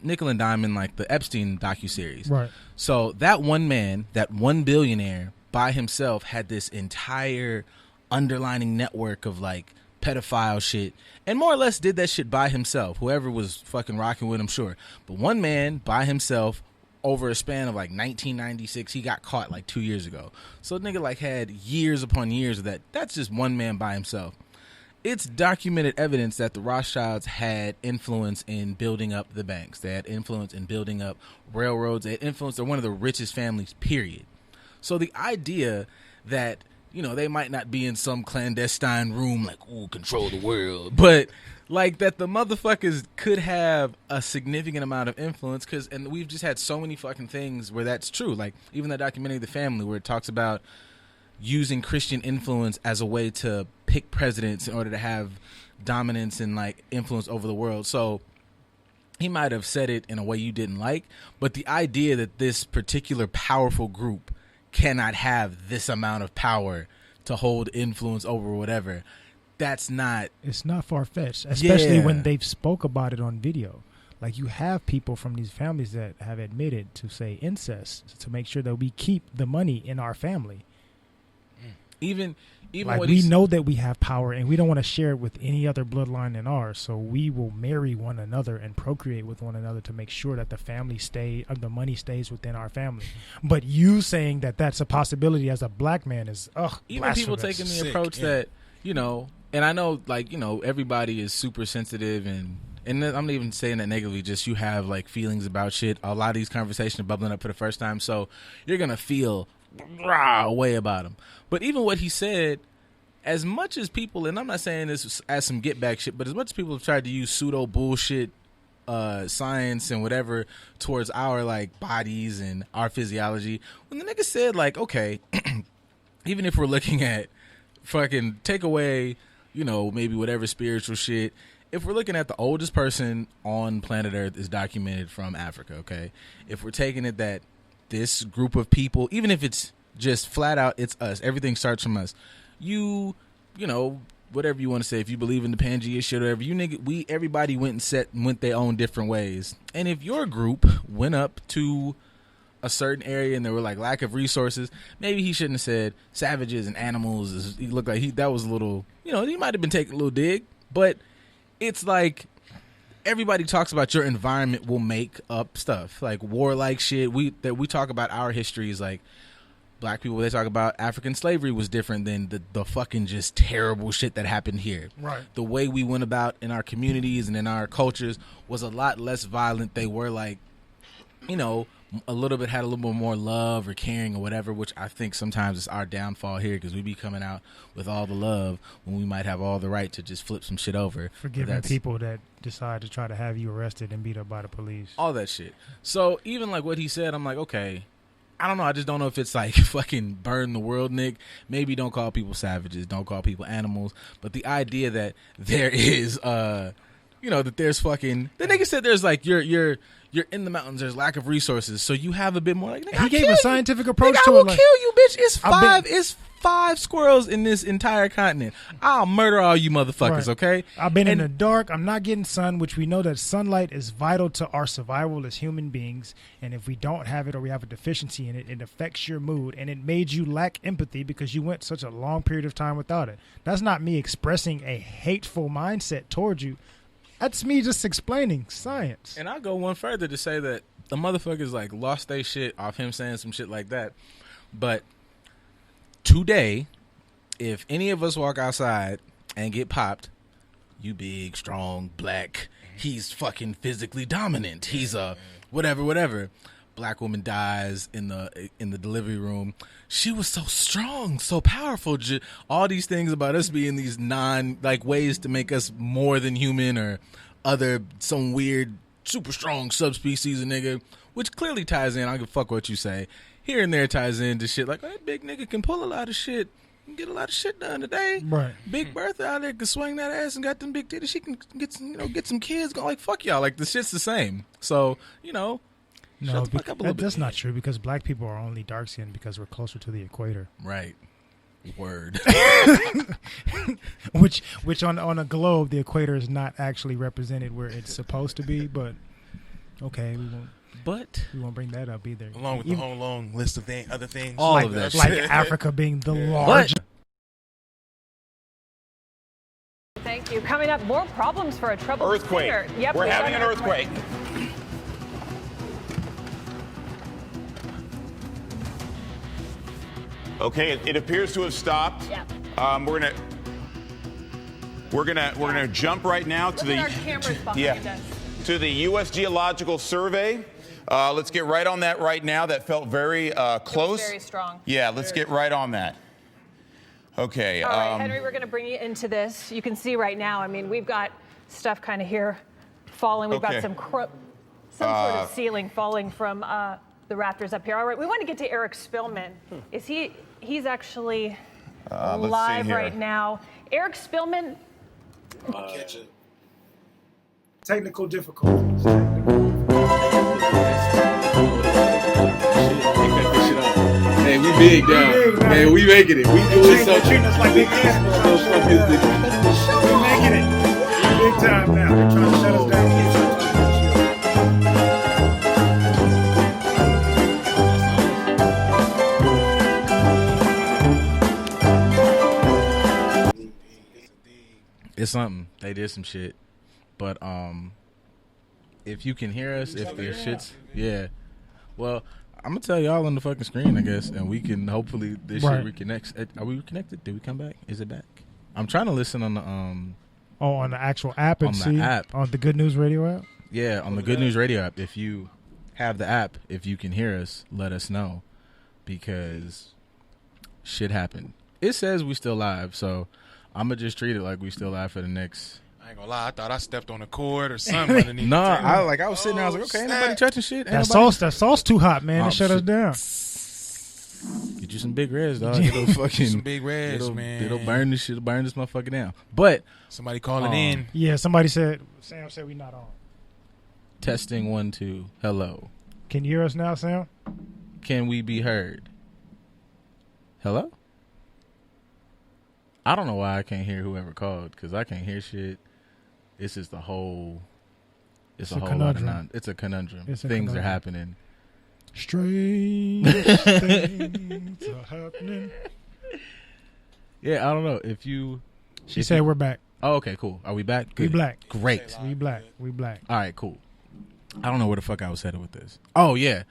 Nickel and Diamond, like the Epstein docuseries. Right. So that one man, that one billionaire by himself had this entire underlining network of like pedophile shit and more or less did that shit by himself. Whoever was fucking rocking with him, sure. But one man by himself over a span of like 1996, he got caught like 2 years ago. So nigga like had years upon years of that. That's just one man by himself. It's documented evidence that the Rothschilds had influence in building up the banks. They had influence in building up railroads. They had influence. They're one of the richest families, period. So the idea that, you know, they might not be in some clandestine room like, ooh, control the world, but like that the motherfuckers could have a significant amount of influence and we've just had so many fucking things where that's true. Like even the documentary The Family where it talks about using Christian influence as a way to pick presidents in order to have dominance and like influence over the world. So he might have said it in a way you didn't like, but the idea that this particular powerful group cannot have this amount of power to hold influence over whatever, it's not far-fetched, especially Yeah. when they've spoke about it on video. Like you have people from these families that have admitted to say incest to make sure that we keep the money in our family. even Like what we he's, know that we have power and we don't want to share it with any other bloodline than ours, so we will marry one another and procreate with one another to make sure that the money stays within our family. But you saying that that's a possibility as a black man is even people blasphemous. taking the Sick, approach yeah. that, you know, and I know like, you know, everybody is super sensitive and I'm not even saying that negatively, just you have like feelings about shit. A lot of these conversations are bubbling up for the first time, so you're gonna feel a way about them. But even what he said, as much as people, and I'm not saying this as some get back shit, but as much as people have tried to use pseudo bullshit science and whatever towards our like bodies and our physiology, when the nigga said like, okay, even if we're looking at fucking take away, you know, maybe whatever spiritual shit, if we're looking at the oldest person on planet Earth is documented from Africa, okay? If we're taking it that this group of people, even if it's just flat out, it's us, everything starts from us. You know, whatever you want to say, if you believe in the Pangea shit or whatever, everybody went their own different ways. And if your group went up to a certain area and there were like lack of resources, maybe he shouldn't have said savages and animals. He looked like that was a little, you know, he might have been taking a little dig, but it's like everybody talks about your environment will make up stuff like warlike shit. We talk about our histories, like black people, they talk about African slavery was different than the fucking just terrible shit that happened here. Right. The way we went about in our communities and in our cultures was a lot less violent. They were like, you know, had a little bit more love or caring or whatever, which I think sometimes is our downfall here because we be coming out with all the love when we might have all the right to just flip some shit over. Forgiving people that decide to try to have you arrested and beat up by the police. All that shit. So even like what he said, I'm like, okay, I don't know. I just don't know if it's like fucking burn the world, Nick. Maybe don't call people savages, don't call people animals. But the idea that there is, you know, that there's fucking, the nigga said there's like, you're in the mountains, there's lack of resources, so you have a bit more like, nigga, He gave a scientific approach nigga, to I will it. Like, kill you, bitch. I've It's five squirrels in this entire continent. I'll murder all you motherfuckers, Right. okay? I've been in And- the dark. I'm not getting sun, which we know that sunlight is vital to our survival as human beings. And if we don't have it or we have a deficiency in it, it affects your mood. And it made you lack empathy because you went such a long period of time without it. That's not me expressing a hateful mindset towards you. That's me just explaining science. And I'll go one further to say that the motherfuckers like lost their shit off him saying some shit like that. But today, if any of us walk outside and get popped, you big, strong, black, he's fucking physically dominant. He's a whatever. Black woman dies in the delivery room. She was so strong, so powerful. All these things about us being these ways to make us more than human or some weird super strong subspecies of nigga, which clearly ties in. I don't give a fuck what you say. Here and there ties into shit like, oh, that big nigga can pull a lot of shit. Get a lot of shit done today. Right. Big Bertha out there can swing that ass and got them big titties. She can get some kids going. Like, fuck y'all. Like, the shit's the same. So, No, shut the fuck up a little bit. that's not true because black people are only dark skinned because we're closer to the equator. Right. Word. Which on a globe the equator is not actually represented where it's supposed to be, but Okay, But we won't bring that up either. Along with the whole long list of other things. all like, of that like shit. Africa being the But largest. Thank you. Coming up, more problems for a troubled Earthquake. singer. Yep, We're we've got having an earthquake. Okay, it appears to have stopped. Yep. We're gonna jump right now to Look the at our cameras behind us. to the U.S. Geological Survey. Let's get right on that right now. That felt very close. Very strong. Yeah, let's get right on that. Okay. All right, Henry, we're going to bring you into this. You can see right now, I mean, we've got stuff kind of here falling. We've Okay. got some sort of ceiling falling from the rafters up here. All right, we want to get to Eric Spillman. He's actually let's see live here. right now. Eric Spillman, Technical difficulties. hey, we big down. Man, we making it. We doing something. Treating us like big animals. We're making it. We're big time now. They're trying to shut us down. It's something. They did some shit. But if you can hear us, if their shit's well, I'm gonna tell y'all on the fucking screen, I guess, and we can hopefully this Right. shit reconnects. Are we reconnected? Did we come back? Is it back? I'm trying to listen on the on the actual app and On the see app. on the Good News Radio app. yeah, on the Good News Radio app. If you have the app, if you can hear us, let us know because shit happened. It says we still live, so I'm gonna just treat it like we still live for the next. I ain't gonna lie, I thought I stepped on a cord or something underneath. No, the table. I was sitting there. I was like, okay, ain't nobody touching shit. Ain't That sauce too hot, man. Oh, It shut us shit. down. Get you some big reds, dog. It'll fucking Some big reds, man. It'll burn this shit. Burn this motherfucker down. But Somebody calling in. Yeah, somebody said. Sam said we not on. testing 1 2. Hello. Can you hear us now, Sam? Can we be heard? Hello. I don't know why I can't hear whoever called because I can't hear shit. It's just a whole. It's a a whole lot of conundrum. It's a conundrum. It's a Things conundrum. are happening. Strange things are happening. Yeah, I don't know if you. She said we're back. Oh, okay, cool. Are we back? We Good. black. Great. We black. We black. All right, cool. I don't know where the fuck I was headed with this. Oh yeah.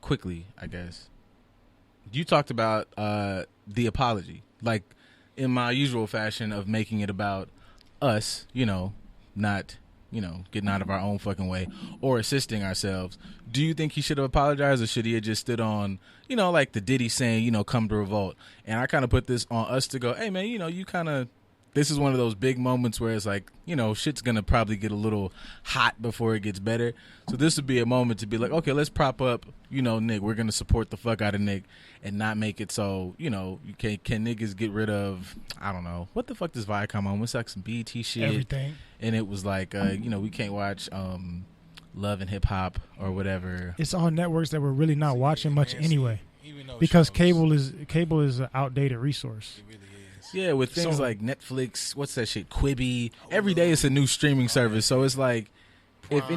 Quickly, I guess. You talked about the apology, like in my usual fashion of making it about us, not, getting out of our own fucking way or assisting ourselves. Do you think he should have apologized or should he have just stood on, like the Diddy saying, come to revolt? And I kind of put this on us to go, hey man, you kind of, this is one of those big moments where it's like, shit's going to probably get a little hot before it gets better. So this would be a moment to be like, okay, let's prop up, Nick. We're going to support the fuck out of Nick and not make it so, you can niggas get rid of, I don't know, what the fuck does Viacom on? It's like some BT shit. Everything. And it was like, we can't watch Love and Hip Hop or whatever. It's all networks that we're really not watching much man, anyway, Even though because shows- cable is an outdated resource. It really is. Yeah, with things So- like Netflix, what's that shit, Quibi. Every day it's a new streaming service. So it's like, if Prime.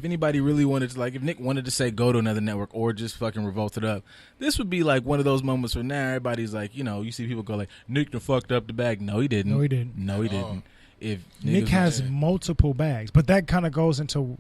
anybody really wanted to, like, if Nick wanted to say go to another network or just fucking revolt it up, this would be like one of those moments where now everybody's like, you see people go like, Nick done fucked up the bag. No, he didn't. No, he didn't. No, he didn't. If Nick niggas has was- multiple bags, but that kind of goes into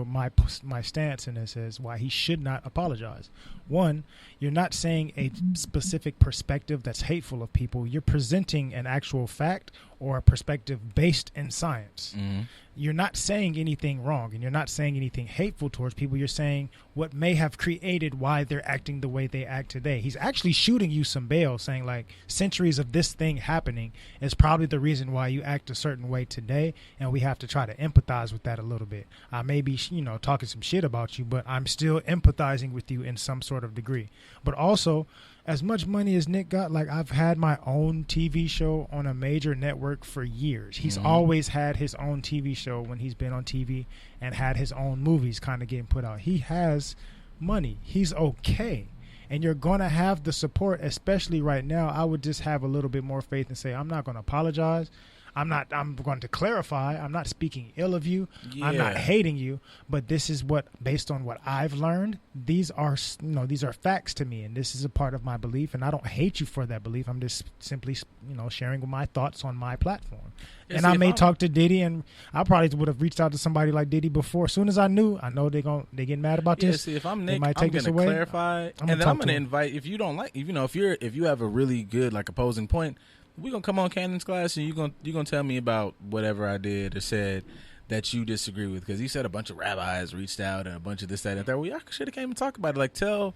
my stance in this is why he should not apologize. One, you're not saying a specific perspective that's hateful of people. You're presenting an actual fact or a perspective based in science. Mhm. You're not saying anything wrong, and you're not saying anything hateful towards people. You're saying what may have created why they're acting the way they act today. He's actually shooting you some bail, saying like centuries of this thing happening is probably the reason why you act a certain way today, and we have to try to empathize with that a little bit. I may be, talking some shit about you, but I'm still empathizing with you in some sort of degree. But also, as much money as Nick got, like I've had my own TV show on a major network for years. He's always had his own TV show when he's been on TV and had his own movies kind of getting put out. He has money. He's okay. And you're going to have the support, especially right now. I would just have a little bit more faith and say, I'm not going to apologize. I'm going to clarify. I'm not speaking ill of you. I'm not Yeah. hating you, but this is what, based on what I've learned, these are facts to me, and this is a part of my belief, and I don't hate you for that belief. I'm just simply, sharing my thoughts on my platform. Yeah, And see, I if may I'm- talk to Diddy, and I probably would have reached out to somebody like Diddy before. As soon as I know they get mad about Yeah, this. see, if I'm they Nick, might take I'm this gonna away. clarify, I'm and gonna then talk I'm to gonna him. invite. If you don't like, if you have a really good like opposing point, we gonna come on Cannon's class, and you gonna tell me about whatever I did or said that you disagree with, because he said a bunch of rabbis reached out and a bunch of this, that, and that. Well, y'all should have came and talked about it. Like tell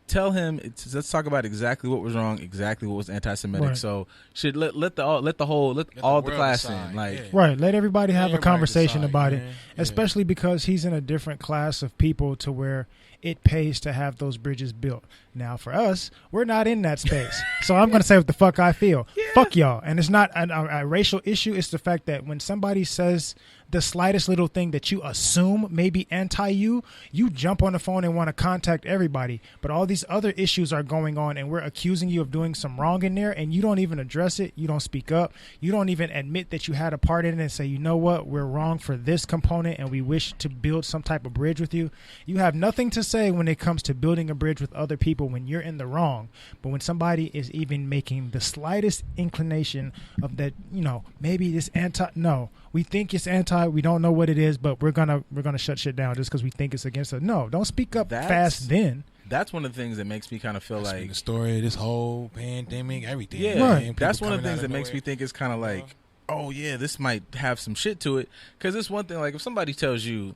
him. Let's talk about exactly what was wrong, exactly what was anti-Semitic. Right. So should let all the world class decide, in. Like yeah. Right, let everybody have a everybody conversation decide, about it, man. Yeah. especially because he's in a different class of people to where it pays to have those bridges built. Now, for us, we're not in that space, so I'm going to say what the fuck I feel. Fuck y'all, and it's not a racial issue. It's the fact that when somebody says the slightest little thing that you assume may be anti-you, you jump on the phone and want to contact everybody. But all these other issues are going on, and we're accusing you of doing some wrong in there, and you don't even address it. You don't speak up. You don't even admit that you had a part in it and say, you know what, we're wrong for this component, and we wish to build some type of bridge with you. You have nothing to say when it comes to building a bridge with other people when you're in the wrong. But when somebody is even making the slightest inclination of that, maybe this no, we think it's anti, we don't know what it is, but we're gonna shut shit down just because we think it's against us. No, don't speak up fast then. That's one of the things that makes me kind of feel That's like been the story of this whole pandemic, everything. Yeah, man. Right. People that's one of the coming things out that makes nowhere. me think it's kind of like, oh yeah, this might have some shit to it. Because it's one thing, like if somebody tells you,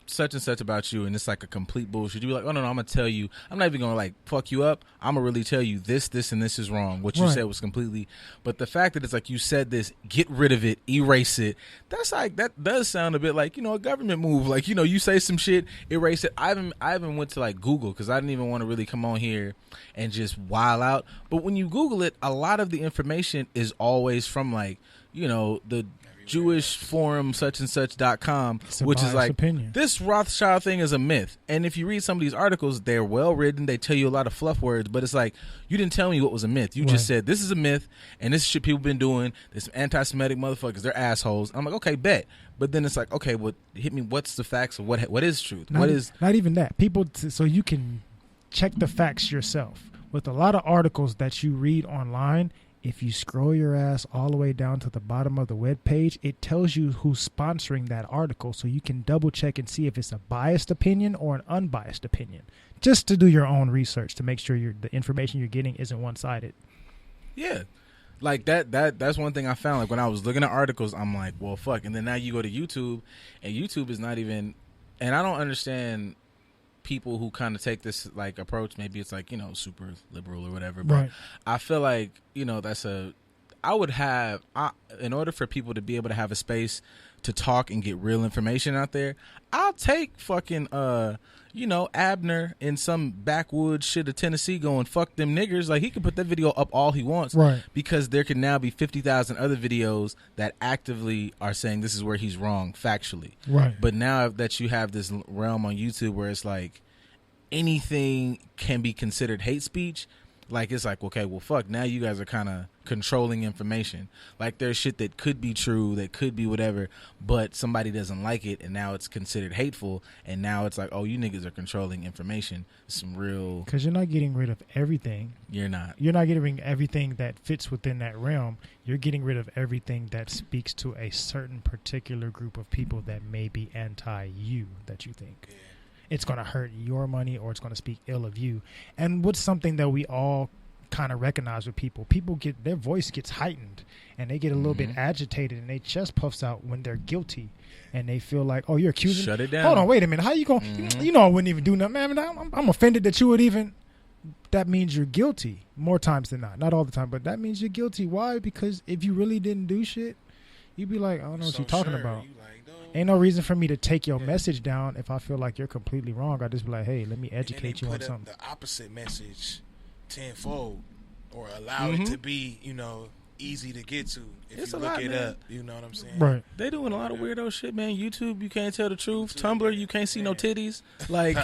such and such about you, and it's like a complete bullshit, you be like, oh no, I'm gonna tell you, I'm not even gonna like fuck you up. I'm gonna really tell you this, and this is wrong. What you Right. said was completely. But the fact that it's like you said this, get rid of it, erase it. That's like that does sound a bit like a government move. Like you say some shit, erase it. I even went to like Google because I didn't even want to really come on here and just wild out. But when you Google it, a lot of the information is always from like the Jewish forum such and such.com, a which is biased like opinion. this Rothschild thing is a myth. And if you read some of these articles, they're well written, they tell you a lot of fluff words, but it's like you didn't tell me what was a myth. You just Right. said this is a myth and this is shit people been doing. There's some anti-Semitic motherfuckers, they're assholes. I'm like, okay, bet. But then it's like, okay, well, hit me, what's the facts of what is truth? Not, what is not even that. People, so you can check the facts yourself. With a lot of articles that you read online, if you scroll your ass all the way down to the bottom of the web page, it tells you who's sponsoring that article, so you can double check and see if it's a biased opinion or an unbiased opinion, just to do your own research to make sure the information you're getting isn't one-sided. Yeah. Like that's one thing I found. Like when I was looking at articles, I'm like, well, fuck. And then now you go to YouTube, and YouTube is not even. And I don't understand people who kind of take this like approach. Maybe it's like super liberal or whatever. But Right. I feel like that's a. I would have in order for people to be able to have a space to talk and get real information out there. I'll take fucking Abner in some backwoods shit of Tennessee going fuck them niggers. Like he can put that video up all he wants, Right. Because there can now be 50,000 other videos that actively are saying this is where he's wrong factually. Right. But now that you have this realm on YouTube where it's like anything can be considered hate speech. Like it's like, okay, well, fuck. Now you guys are kind of controlling information. Like there's shit that could be true, that could be whatever, but somebody doesn't like it, and now it's considered hateful. And now it's like, oh, you niggas are controlling information. Some real. Because you're not getting rid of everything. You're not. You're not getting rid of everything that fits within that realm. You're getting rid of everything that speaks to a certain particular group of people that may be anti-you, that you think. It's going to hurt your money or it's going to speak ill of you. And what's something that we all kind of recognize with people get their voice gets heightened and they get a little bit agitated and their chest puffs out when they're guilty and they feel like, oh, you're accusing. Shut it down. Hold on, wait a minute. How you going? I wouldn't even do nothing. Man, I'm offended that you would even. That means you're guilty more times than not all the time, but that means you're guilty. Why? Because if you really didn't do shit, you'd be like, I don't know what you're talking about. Ain't no reason for me to take your message down if I feel like you're completely wrong. I just be like, hey, let me educate you on something. The opposite message tenfold, or allow it to be, easy to get to if It's you a look lot, it man. up. You know what I'm saying? Right. They doing a lot of weirdo shit, man. YouTube, you can't tell the truth. Tumblr, you can't see no titties. Like,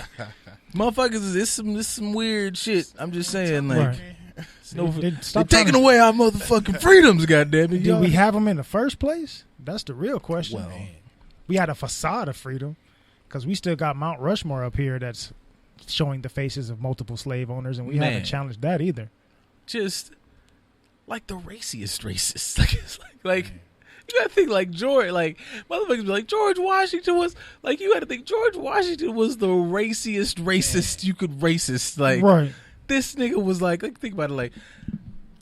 motherfuckers, this some weird shit. I'm just saying, like, Right. They're taking away our motherfucking freedoms, goddammit. Did we have them in the first place? That's the real question. Well, we had a facade of freedom because we still got Mount Rushmore up here that's showing the faces of multiple slave owners, and we haven't challenged that either. Just like the raciest racists. Like, it's like you gotta think like George, like motherfuckers be like George Washington was like, you gotta think George Washington was the raciest racist you could racist. Like, right. This nigga was like think about it, like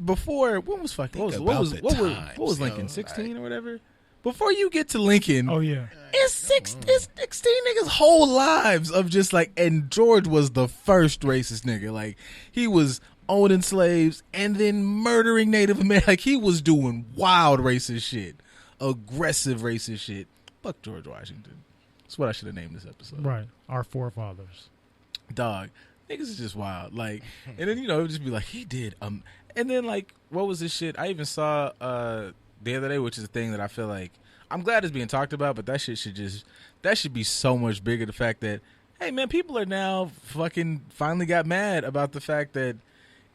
before what was Lincoln 16 or whatever? Before you get to Lincoln, oh yeah, it's 16 niggas' whole lives of just like, and George was the first racist nigga. Like, he was owning slaves and then murdering Native Americans. Like, he was doing wild racist shit, aggressive racist shit. Fuck George Washington. That's what I should have named this episode. Right, our forefathers. Dog, niggas is just wild. Like, and then, you know, it would just be like, he did. And then, like, what was this shit? I even saw the other day, which is a thing that I feel like I'm glad it's being talked about, but that shit should be so much bigger. The fact that, hey man, people are now fucking finally got mad about the fact that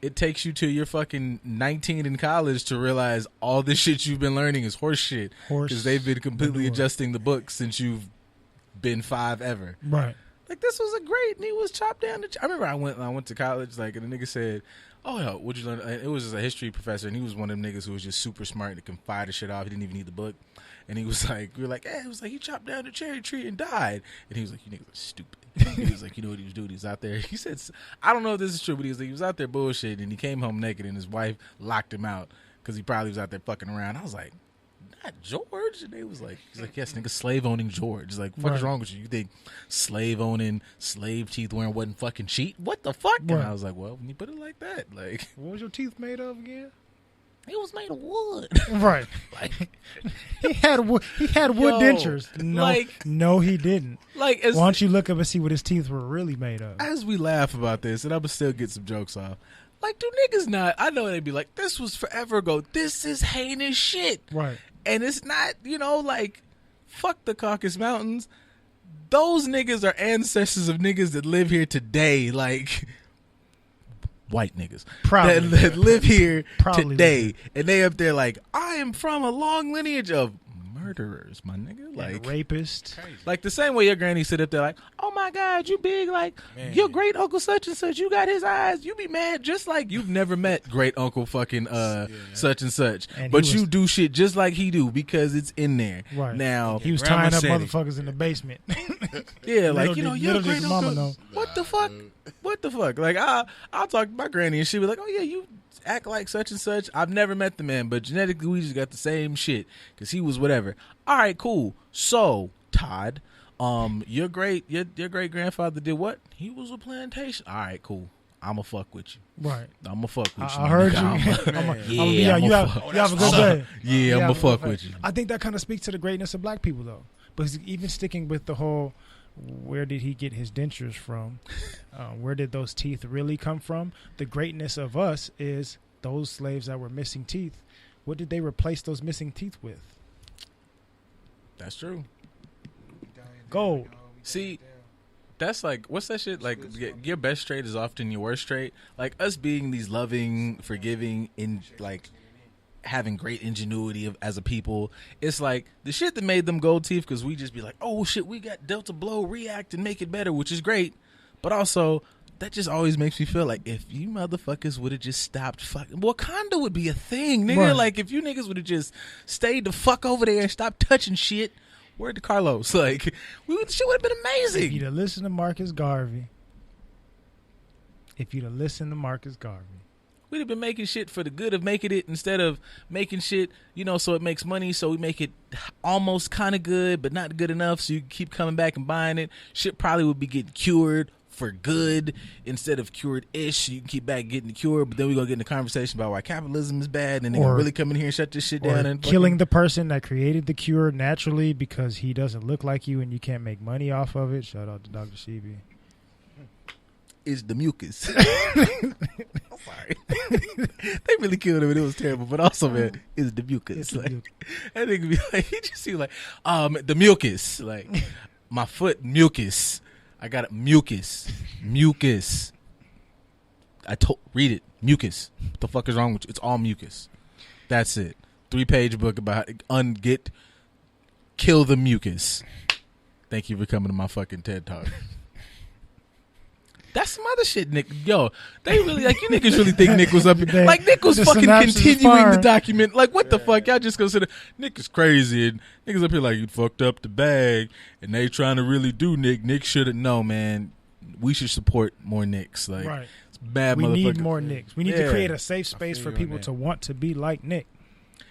it takes you to your fucking 19 in college to realize all this shit you've been learning is horse shit, because they've been completely adjusting the book since you've been 5 ever. Right. Like, this was a great, and he was chopped down. I remember I went to college, like, and the nigga said, oh, hell, what'd you learn? It was just a history professor, and he was one of them niggas who was just super smart and could fire the shit off. He didn't even need the book. And he was like, we were like, it was like, he chopped down the cherry tree and died. And he was like, you niggas are stupid. He was like, you know what he was doing? He was out there. He said, I don't know if this is true, but he was like, he was out there bullshitting, and he came home naked, and his wife locked him out because he probably was out there fucking around. I was like, not George? And they was like, he's like, yes, nigga, slave owning George. He's like, what is wrong with you? You think slave owning, slave teeth wearing wasn't fucking cheat? What the fuck? And I was like, well, when you put it like that, like, what was your teeth made of again? It was made of wood. Right. Like, he had wood dentures. No, he didn't. Like, why don't you look up and see what his teeth were really made of? As we laugh about this, and I'm gonna still get some jokes off. Like, do niggas not? I know they'd be like, this was forever ago. This is heinous shit. Right. And it's not, you know, like, fuck the Caucasus Mountains. Those niggas are ancestors of niggas that live here today. Like, white niggas that live here today, and they up there like, I am from a long lineage of murderers, my nigga, like, and rapist. Like, the same way your granny sit up there like, oh my god, you big, like, man, your great uncle such and such, you got his eyes, you be mad just like you've never met great uncle fucking such and such, and but you do shit just like he do because it's in there. Right now, he was tying up motherfuckers in the basement. Yeah, like, you know, your great uncle, what the fuck? Like, I'll talk to my granny and she be like, oh yeah, you act like such and such. I've never met the man, but genetically we just got the same shit because he was whatever. All right, cool. So, Todd, your great grandfather did what? He was a plantation. All right, cool. I'ma fuck with you. Right. I'ma fuck with you. I heard you. You have a good day. Yeah, I'ma fuck with you. I think that kind of speaks to the greatness of black people, though. But even sticking with the whole, where did he get his dentures from? Where did those teeth really come from? The greatness of us is those slaves that were missing teeth. What did they replace those missing teeth with? That's true. Gold. See, that's like, what's that shit? Like, your best trait is often your worst trait. Like, us being these loving, forgiving, in like having great ingenuity as a people, it's like the shit that made them gold teeth, because we just be like, oh shit, we got Delta blow, react and make it better, which is great, but also that just always makes me feel like if you motherfuckers would have just stopped fucking, Wakanda would be a thing, nigga. Right. Like, if you niggas would have just stayed the fuck over there and stopped touching shit, where'd the Carlos? Like, shit would have been amazing. If you'd have listened to Marcus Garvey, we'd have been making shit for the good of making it, instead of making shit, you know, so it makes money, so we make it almost kind of good, but not good enough, so you keep coming back and buying it. Shit probably would be getting cured for good instead of cured-ish. You can keep back getting the cure, but then we're going to get in the conversation about why capitalism is bad, and they're going to really come in here and shut this shit down. And killing the person that created the cure naturally because he doesn't look like you and you can't make money off of it. Shout out to Dr. Sheeby. Is the mucus. I'm sorry. They really killed him and it was terrible, but also, man, is the mucus. Like, that nigga be like, he just see like, the mucus. Like, my foot, mucus. I got it, mucus. I read it. Mucus. What the fuck is wrong with you? It's all mucus. That's it. 3-page book about kill the mucus. Thank you for coming to my fucking TED Talk. That's some other shit, Nick. Yo, they really like you niggas really think Nick was up here. Like Nick was fucking continuing the document. Like what the fuck? Y'all just consider Nick is crazy and niggas up here like you fucked up the bag and they trying to really do Nick. Nick shouldn't know, man. We should support more Nicks. Like right. It's bad. We motherfucker. need more Nicks. We need to create a safe space for people to want to be like Nick.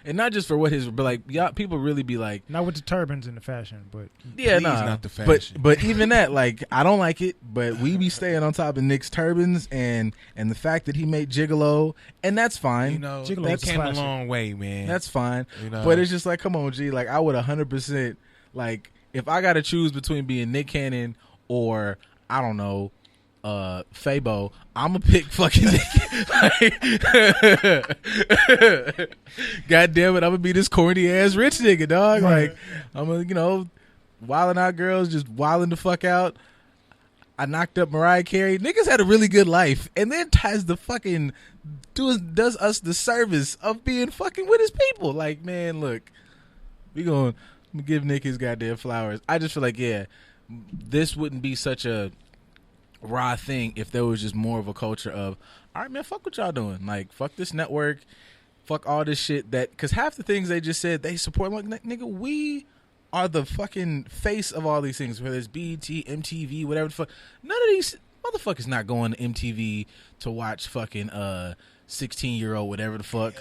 And not just for what his, but like, y'all, people really be like, not with the turbans and the fashion, but yeah, not the fashion. But even that, like, I don't like it. But we be staying on top of Nick's turbans and the fact that he made Gigolo, and that's fine. You know, Gigolo that came a long way, man. That's fine. You know? But it's just like, come on, G. Like, I would 100% like if I got to choose between being Nick Cannon or I don't know. Fabo, I'm gonna pick fucking Nick. God damn it, I'm gonna be this corny ass rich nigga, dog. Right. Like I'm gonna, wilding out girls, just wilding the fuck out. I knocked up Mariah Carey. Niggas had a really good life, and then has the fucking does us the service of being fucking with his people. Like, man, look, I'm gonna give Nick his goddamn flowers. I just feel like, yeah, this wouldn't be such a raw thing if there was just more of a culture of, all right, man, fuck what y'all doing. Like, fuck this network, fuck all this shit that, because half the things they just said they support. Like, nigga, we are the fucking face of all these things, whether it's BET, MTV, whatever the fuck. None of these motherfuckers not going to MTV to watch fucking 16-year-old whatever the fuck.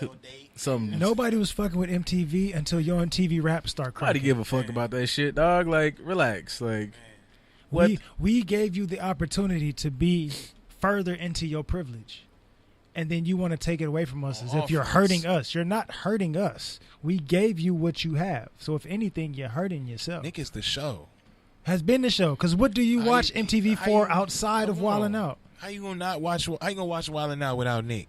Nobody was fucking with MTV until Yo MTV Rap started cracking. Nobody give a fuck about that shit, dog. Like, relax. Like, what? We gave you the opportunity to be further into your privilege, and then you want to take it away from us as if you're hurting us. You're not hurting us. We gave you what you have. So if anything, you're hurting yourself. Nick is the show. Has been the show. Because what do you watch MTV for outside of Wildin' Out? How you gonna not watch? How you gonna watch Wildin' Out without Nick?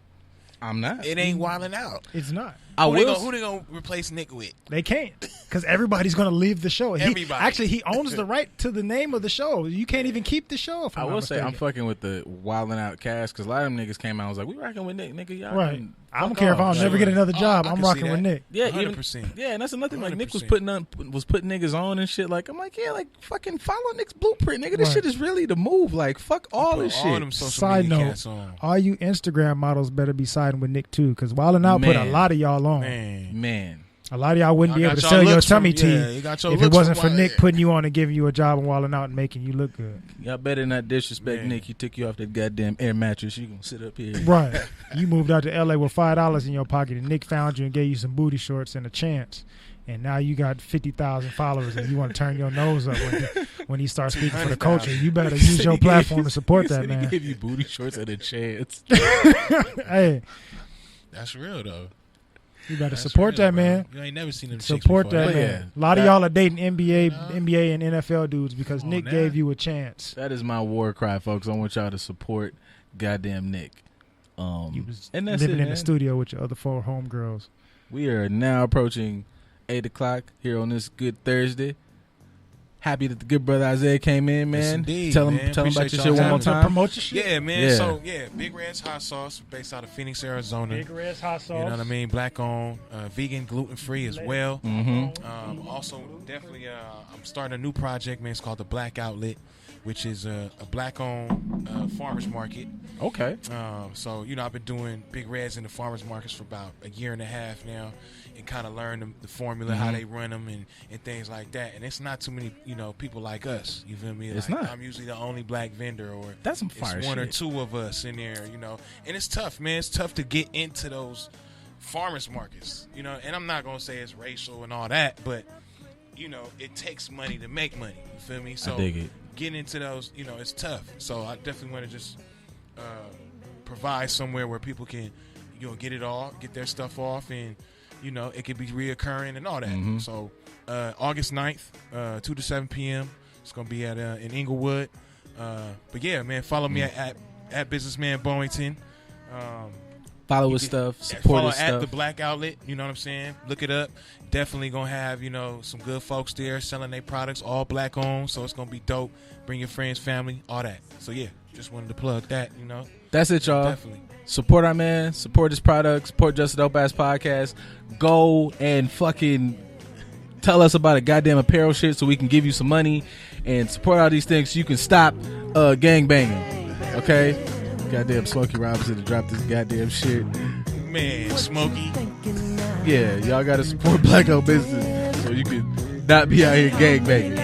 I'm not. It ain't Wildin' Out. It's not. Who they gonna replace Nick with? They can't, because everybody's gonna leave the show. Everybody. Actually, he owns the right to the name of the show. You can't even keep the show. If I will say I'm fucking with the Wildin' Out cast, because a lot of them niggas came out and was like, we rocking with Nick, nigga. Y'all right. can I don't care if I don't never get another job. I'm rocking with Nick. Yeah, 100%. Yeah, and that's another thing. Like, Nick was putting niggas on and shit. Like, I'm like, yeah, like, fucking follow Nick's blueprint, nigga. This shit is really the move. Like, fuck all this shit. All them social Side media note, cats on. all you Instagram models better be siding with Nick too, because Wildin' Out put a lot of y'all on. Man. A lot of y'all wouldn't be able to sell your tummy tea if it wasn't for Nick putting you on and giving you a job and Wildin' Out and making you look good. Y'all better not disrespect Nick. He took you off that goddamn air mattress. You gonna sit up here. Right. You moved out to LA with $5 in your pocket and Nick found you and gave you some booty shorts and a chance. And now you got 50,000 followers and you want to turn your nose up when he starts speaking for the culture. You better use your platform to support that, man. He gave you booty shorts and a chance. Hey. That's real, though. You better support that, man. You ain't never seen them support that, man. Yeah, a lot of y'all are dating NBA and NFL dudes because Nick gave you a chance. That is my war cry, folks. I want y'all to support goddamn Nick. You was and that's living it, in the studio with your other 4 homegirls. We are now approaching 8 o'clock here on this good Thursday. Happy that the good brother Isaiah came in, man. Yes, indeed, tell him man. about your Appreciate shit one more time. Promote your shit. Yeah, man. Yeah. So, Big Red's Hot Sauce, based out of Phoenix, Arizona. Big Red's Hot Sauce. You know what I mean? Black owned, vegan, gluten free as well. Mm-hmm. Also, definitely, I'm starting a new project, man. It's called the Black Outlet, which is a black owned farmers market. Okay. So, I've been doing Big Reds in the farmers markets for about a year and a half now, and kind of learn the formula, how they run them, and things like that. And it's not too many, people like us. You feel me? It's like, not. I'm usually the only black vendor, or that's some fire it's one shit. or two of us in there, And it's tough, man. It's tough to get into those farmers markets, And I'm not gonna say it's racial and all that, but it takes money to make money. You feel me? So I dig it. Getting into those, it's tough. So I definitely want to just provide somewhere where people can, get it all, get their stuff off, and it could be reoccurring and all that. Mm-hmm. So August 9th, 2 to 7 p.m. It's gonna be at in Inglewood. But yeah, man, follow me at Businessman Boington. Follow his stuff, support his at stuff. the Black Outlet. You know what I'm saying? Look it up. Definitely gonna have some good folks there selling their products, all black owned. So it's gonna be dope. Bring your friends, family, all that. So yeah, just wanted to plug that. That's it, y'all. Definitely. Support our man. Support his product. Support Just a Dope Ass Podcast. Go and fucking tell us about a goddamn apparel shit so we can give you some money and support all these things so you can stop gang banging. Okay? Goddamn Smokey Robinson to drop this goddamn shit. Man, Smokey. Yeah, y'all gotta support black owned business so you can not be out here gang banging.